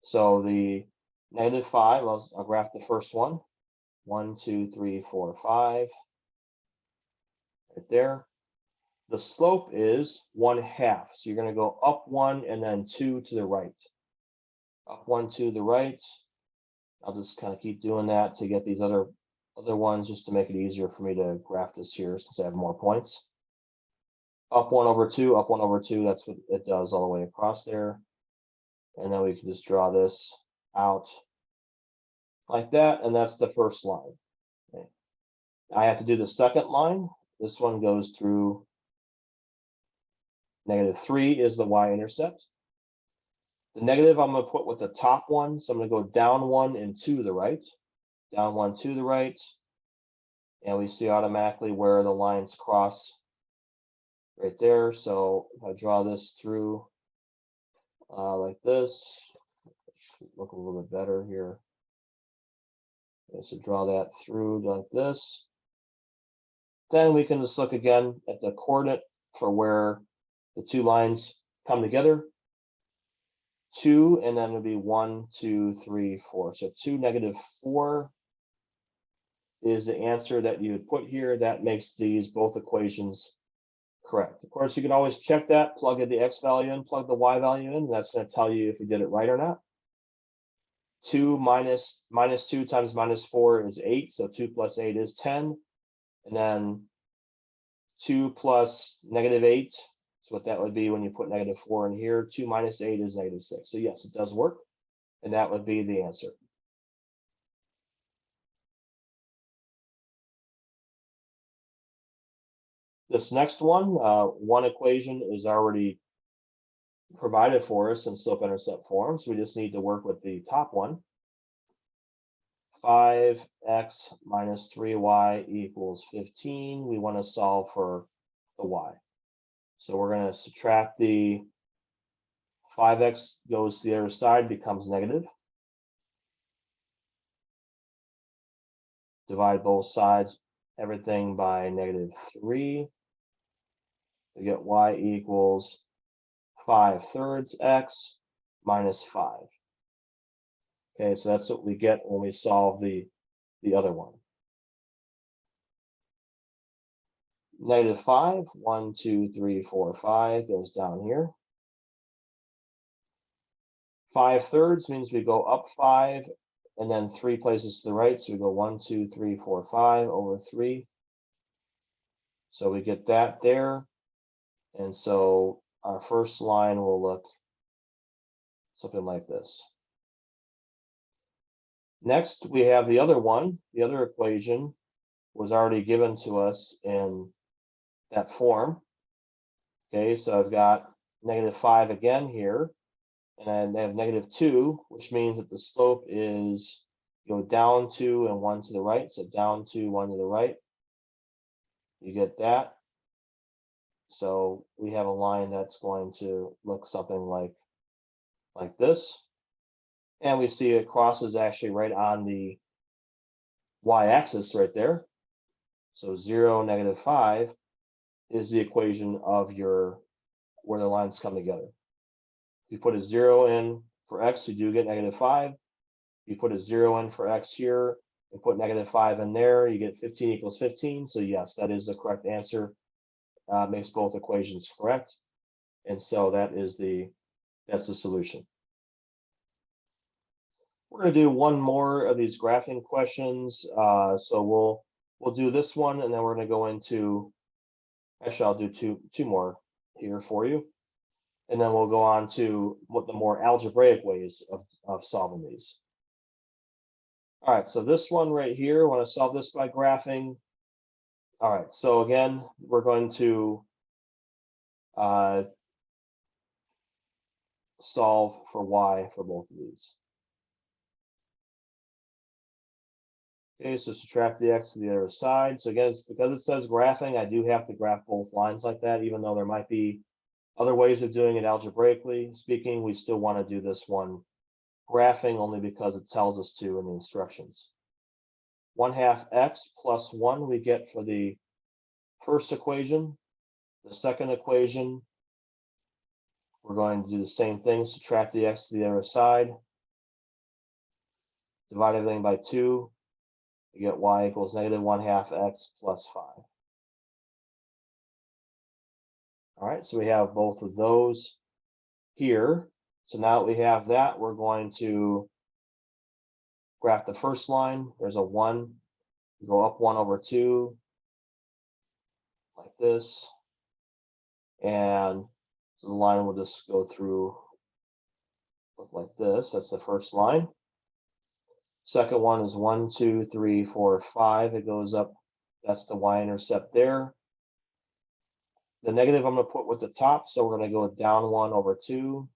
A: So the negative 5, I'll graph the first one. 1, 2, 3, 4, 5. Right there. The slope is 1/2. So you're going to go up 1 and then 2 to the right. Up 1, 2 to the right. I'll just kind of keep doing that to get these other ones just to make it easier for me to graph this here since I have more points. Up 1 over 2, up 1 over 2, that's what it does all the way across there. And then we can just draw this out like that, and that's the first line. Okay. I have to do the second line. This one goes through negative 3 is the y-intercept. The negative I'm going to put with the top one, so I'm going to go down 1 and 2 to the right. Down 1, 2 to the right. And we see automatically where the lines cross right there. So if I draw this through like this, look a little bit better here. Okay, so draw that through like this. Then we can just look again at the coordinate for where the two lines come together. 2, and then it'll be 1, 2, 3, 4. So 2, negative 4 is the answer that you would put here. That makes these both equations correct. Of course, you can always check that, plug in the x value in, plug the y value in. That's going to tell you if you did it right or not. 2 minus 2 times minus 4 is 8. So 2 plus 8 is 10. And then 2 plus negative 8. So what that would be when you put negative 4 in here. 2 minus 8 is negative 6. So yes, it does work. And that would be the answer. This next one equation is already provided for us in slope-intercept form, so we just need to work with the top one. 5x minus 3y equals 15. We want to solve for the y. So we're going to subtract the 5x goes to the other side, becomes negative. Divide both sides, everything by -3. We get y equals 5/3 x minus 5. Okay, so that's what we get when we solve the other one. -5, 1, 2, 3, 4, 5 goes down here. 5/3 means we go up 5 and then 3 places to the right. So we go 1, 2, 3, 4, 5 over 3. So we get that there. And so our first line will look something like this. Next, we have the other one. The other equation was already given to us in that form. Okay, so I've got -5 again here, and I have -2, which means that the slope is go down 2 and 1 to the right. So down 2, 1 to the right. You get that. So we have a line that's going to look something like this. And we see it crosses actually right on the y-axis right there. So 0, -5 is the equation of your where the lines come together. If you put a 0 in for x, you do get -5. You put a 0 in for x here and put -5 in there, you get 15 equals 15. So yes, that is the correct answer. Makes both equations correct. And so that's the solution. We're going to do one more of these graphing questions. So we'll do this one, and then we're going to go into, actually I'll do two more here for you. And then we'll go on to what the more algebraic ways of solving these. All right, so this one right here, I want to solve this by graphing. All right, so again, we're going to solve for y for both of these. Okay, so subtract the x to the other side. So again, because it says graphing, I do have to graph both lines like that, even though there might be other ways of doing it algebraically speaking. We still want to do this one graphing only because it tells us to in the instructions. 1/2 x plus 1 we get for the first equation. The second equation, we're going to do the same thing, subtract the x to the other side, divide everything by 2, you get y equals -1/2 x plus 5. All right, so we have both of those here. So now that we have that, we're going to graph the first line. There's a 1, go up 1 over 2, like this. And so the line will just go through, look like this. That's the first line. Second one is 1, 2, 3, 4, 5. It goes up. That's the y-intercept there. The negative I'm going to put with the top, so we're going to go down 1 over 2.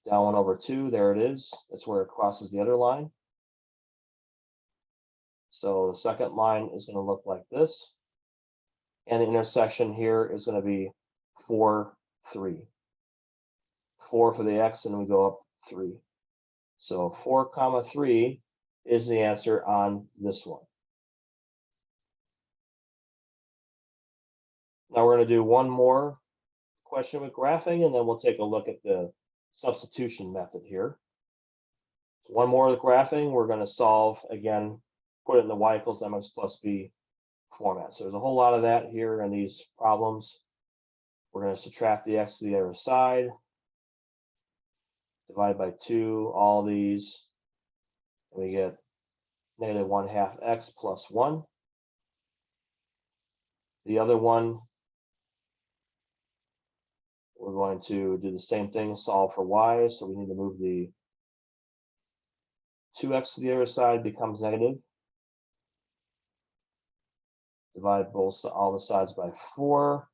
A: Down 1 over 2, there it is. That's where it crosses the other line. So the second line is going to look like this. And the intersection here is going to be 4, 3. 4 for the x, and we go up 3. So 4, 3 is the answer on this one. Now we're going to do one more question with graphing, and then we'll take a look at the substitution method here. So one more with graphing, we're going to solve, again, put it in the y equals mx plus b format. So there's a whole lot of that here in these problems. We're going to subtract the x to the other side, divide by 2, all these, and we get -1/2 x plus 1. The other one, we're going to do the same thing, solve for y. So we need to move the 2x to the other side, becomes negative. divide all the sides by 4,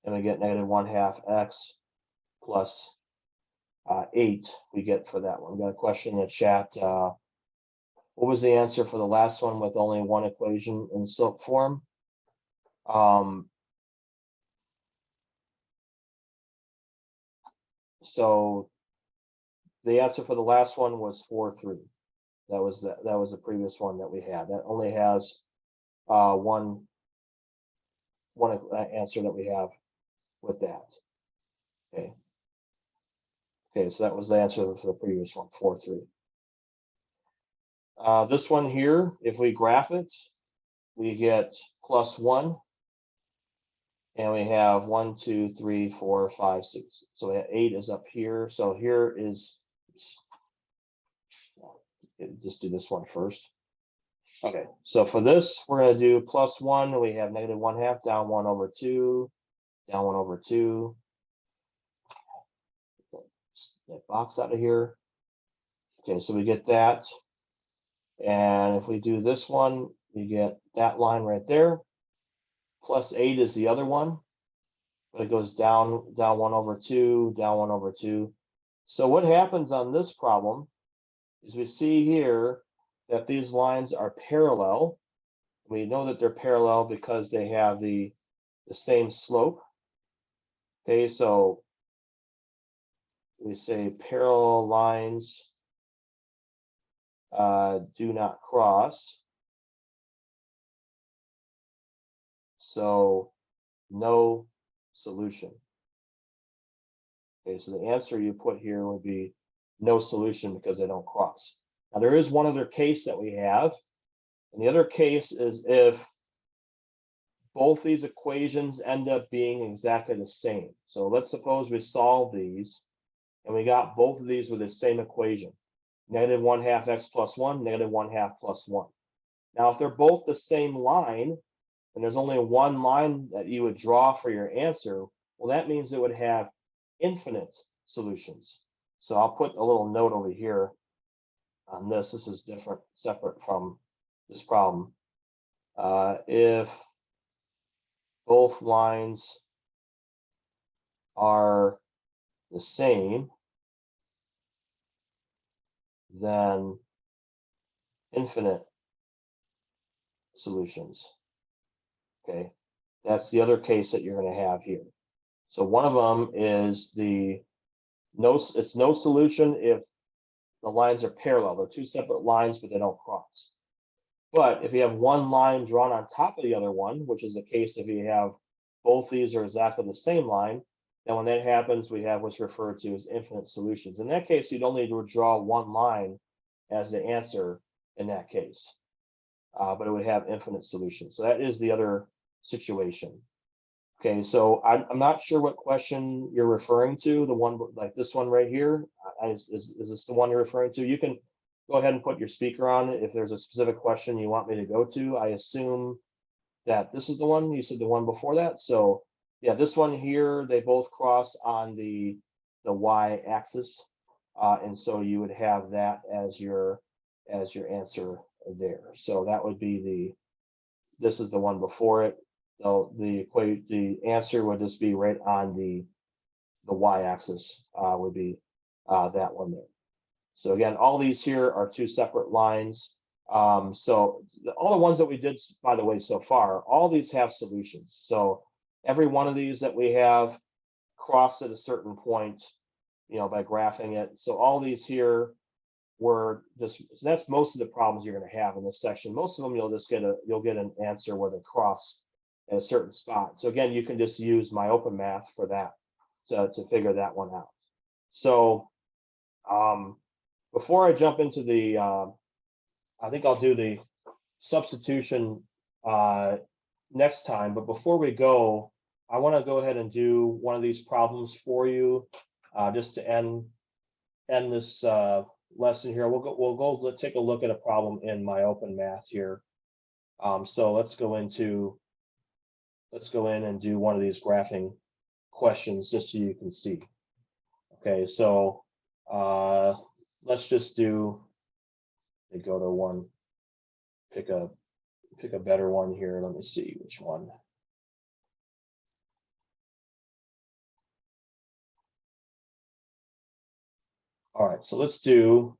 A: and we get negative 1/2 x plus 8 we get for that one. We got a question in the chat. What was the answer for the last one with only one equation in slope form? So the answer for the last one was 4-3. That was the previous one that we had. That only has one answer that we have with that. Okay. Okay, so that was the answer for the previous one, 4-3. This one here, if we graph it, we get +1, and we have 1, 2, 3, 4, 5, 6. So we have 8 is up here. So here is, just do this one first. Okay, so for this, we're going to do +1. We have negative 1/2 down 1/2, down 1/2. That box out of here. Okay, so we get that. And if we do this one, we get that line right there. +8 is the other one, but it goes down 1/2, down 1/2. So what happens on this problem is we see here that these lines are parallel. We know that they're parallel because they have the same slope. Okay, so we say parallel lines do not cross. So no solution. Okay, so the answer you put here would be no solution because they don't cross. Now there is one other case that we have, and the other case is if both these equations end up being exactly the same. So let's suppose we solve these and we got both of these with the same equation, negative 1/2 x plus 1, negative 1/2 plus 1. Now if they're both the same line, and there's only one line that you would draw for your answer, well, that means it would have infinite solutions. So I'll put a little note over here on this. This is different, separate from this problem. If both lines are the same, then infinite solutions. Okay, that's the other case that you're going to have here. So one of them is it's no solution if the lines are parallel. They're two separate lines, but they don't cross. But if you have one line drawn on top of the other one, which is the case if you have both these are exactly the same line, then when that happens, we have what's referred to as infinite solutions. In that case, you'd only draw one line as the answer in that case, but it would have infinite solutions. So that is the other situation. Okay, so I'm not sure what question you're referring to, the one like this one right here. Is this the one you're referring to? You can go ahead and put your speaker on if there's a specific question you want me to go to. I assume that this is the one, you said the one before that. So yeah, this one here, they both cross on the y-axis. And so you would have that as your answer there. So that would be this is the one before it. So the answer would just be right on the y-axis, would be that one there. So again, all these here are two separate lines. So all the ones that we did, by the way, so far, all these have solutions. So every one of these that we have crossed at a certain point, by graphing it. So all these here were just, so that's most of the problems you're going to have in this section. Most of them you'll get an answer where they cross at a certain spot. So again, you can just use my open math for that to figure that one out. So before I jump into the, I think I'll do the substitution next time. But before we go, I want to go ahead and do one of these problems for you, just to end this lesson here. Let's take a look at a problem in my open math here. So let's go in and do one of these graphing questions just so you can see. Okay, so let's just go to one, pick a pick a better one here. Let me see which one. All right, so let's do.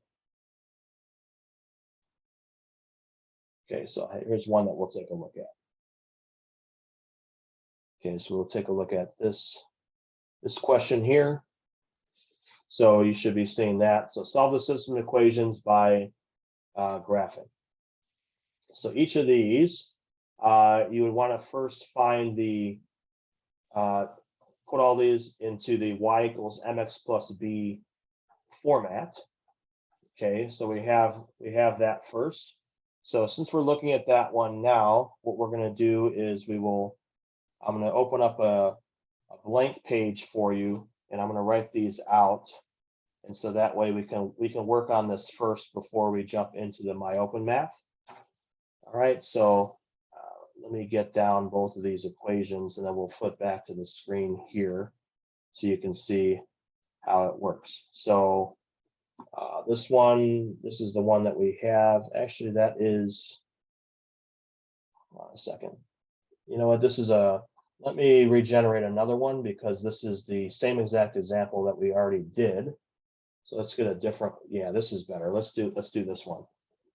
A: Okay, so here's one that we'll take a look at. Okay, so we'll take a look at this question here. So you should be seeing that. So solve the system equations by graphing. So each of these, you would want to first find the, put all these into the y equals mx plus b format. Okay, so we have that first. So since we're looking at that one now, what we're going to do is I'm going to open up a blank page for you, and I'm going to write these out. And so that way we can work on this first before we jump into the MyOpenMath. All right, so let me get down both of these equations, and then we'll flip back to the screen here so you can see how it works. So this is the one that we have. Actually, that is, hold on a second. You know what, let me regenerate another one because this is the same exact example that we already did. So let's get a different, yeah, this is better. Let's do this one.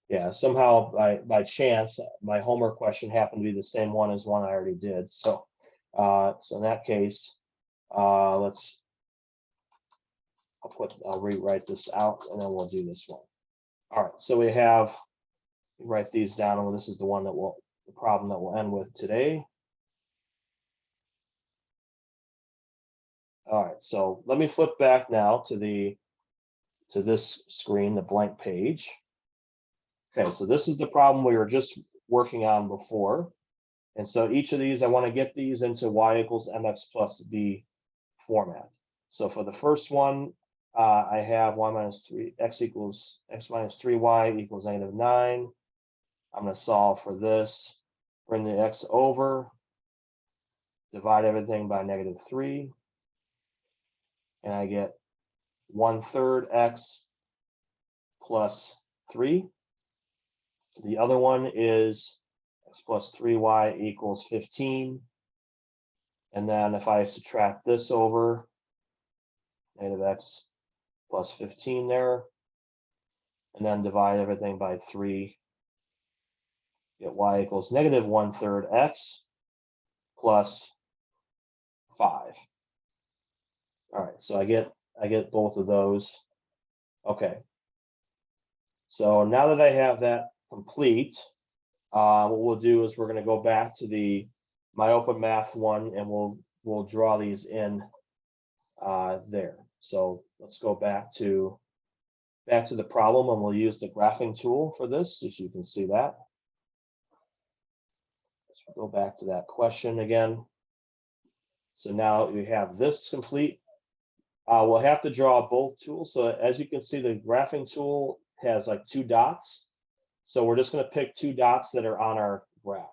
A: Yeah, somehow by chance, my homework question happened to be the same one as one I already did. So so in that case, I'll rewrite this out and then we'll do this one. All right, so write these down, and this is the one the problem that we'll end with today. All right, so let me flip back now to this screen, the blank page. Okay, so this is the problem we were just working on before. And so each of these, I want to get these into y equals mx plus b format. So for the first one, I have y minus 3, x minus 3y equals -9. I'm going to solve for this, bring the x over, divide everything by -3, and I get 1/3 x plus 3. The other one is x plus 3y equals 15. And then if I subtract this over, -x plus 15 there, and then divide everything by 3, get y equals -1/3 x plus 5. All right, so I get both of those. Okay. So now that I have that complete, what we'll do is we're going to go back to the MyOpenMath one, and we'll draw these in there. So let's go back to the problem, and we'll use the graphing tool for this, as you can see that. Let's go back to that question again. So now we have this complete. We'll have to draw both tools. So as you can see, the graphing tool has like 2 dots. So we're just going to pick 2 dots that are on our graph.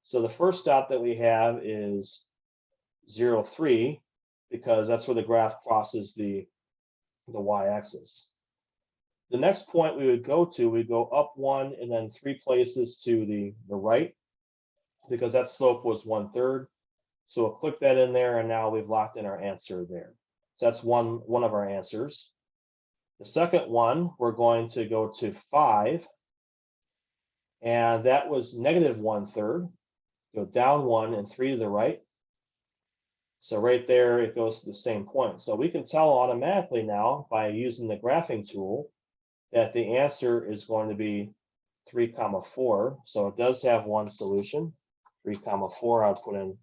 A: So the first dot that we have is 0, 3, because that's where the graph crosses the y-axis. The next point we would go up 1 and then 3 places to the right, because that slope was 1/3. So we'll click that in there, and now we've locked in our answer there. So that's one of our answers. The second one, we're going to go to 5, and that was -1/3. Go down 1 and 3 to the right. So right there, it goes to the same point. So we can tell automatically now by using the graphing tool that the answer is going to be 3, 4. So it does have one solution. 3, 4, I'll put in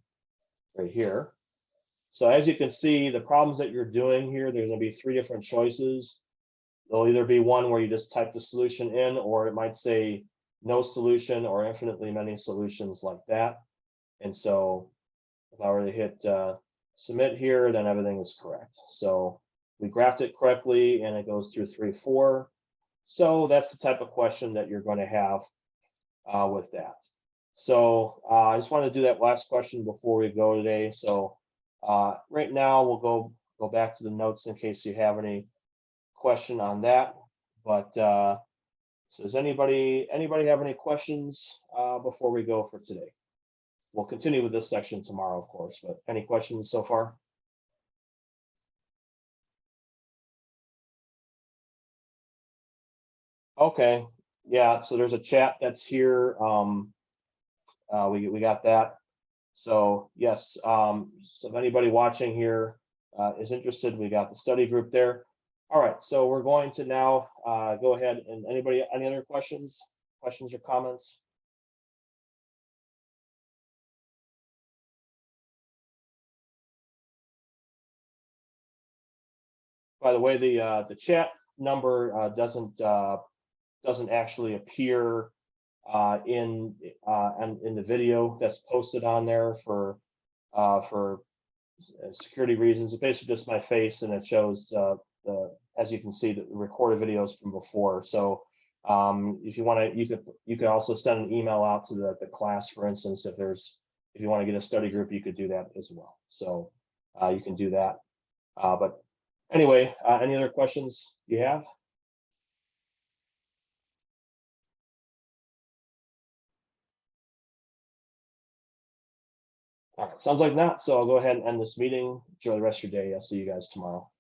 A: right here. So as you can see, the problems that you're doing here, there's going to be 3 different choices. There'll either be one where you just type the solution in, or it might say no solution or infinitely many solutions like that. And so if I were to hit submit here, then everything is correct. So we graphed it correctly, and it goes through 3, 4. So that's the type of question that you're going to have with that. So I just want to do that last question before we go today. So right now we'll go back to the notes in case you have any question on that. But So does anybody have any questions before we go for today? We'll continue with this section tomorrow, of course, but any questions so far? Okay, yeah, so there's a chat that's here. We got that. So yes, so if anybody watching here is interested, we got the study group there. All right, so we're going to now go ahead and any other questions or comments? By the way, the chat number doesn't actually appear in the video that's posted on there for security reasons. It's basically just my face, and it shows as you can see, the recorded videos from before. So if you want to, you could also send an email out to the class, for instance, if you want to get a study group, you could do that as well. So you can do that. But anyway, any other questions you have? All right, sounds like not. So I'll go ahead and end this meeting. Enjoy the rest of your day. I'll see you guys tomorrow.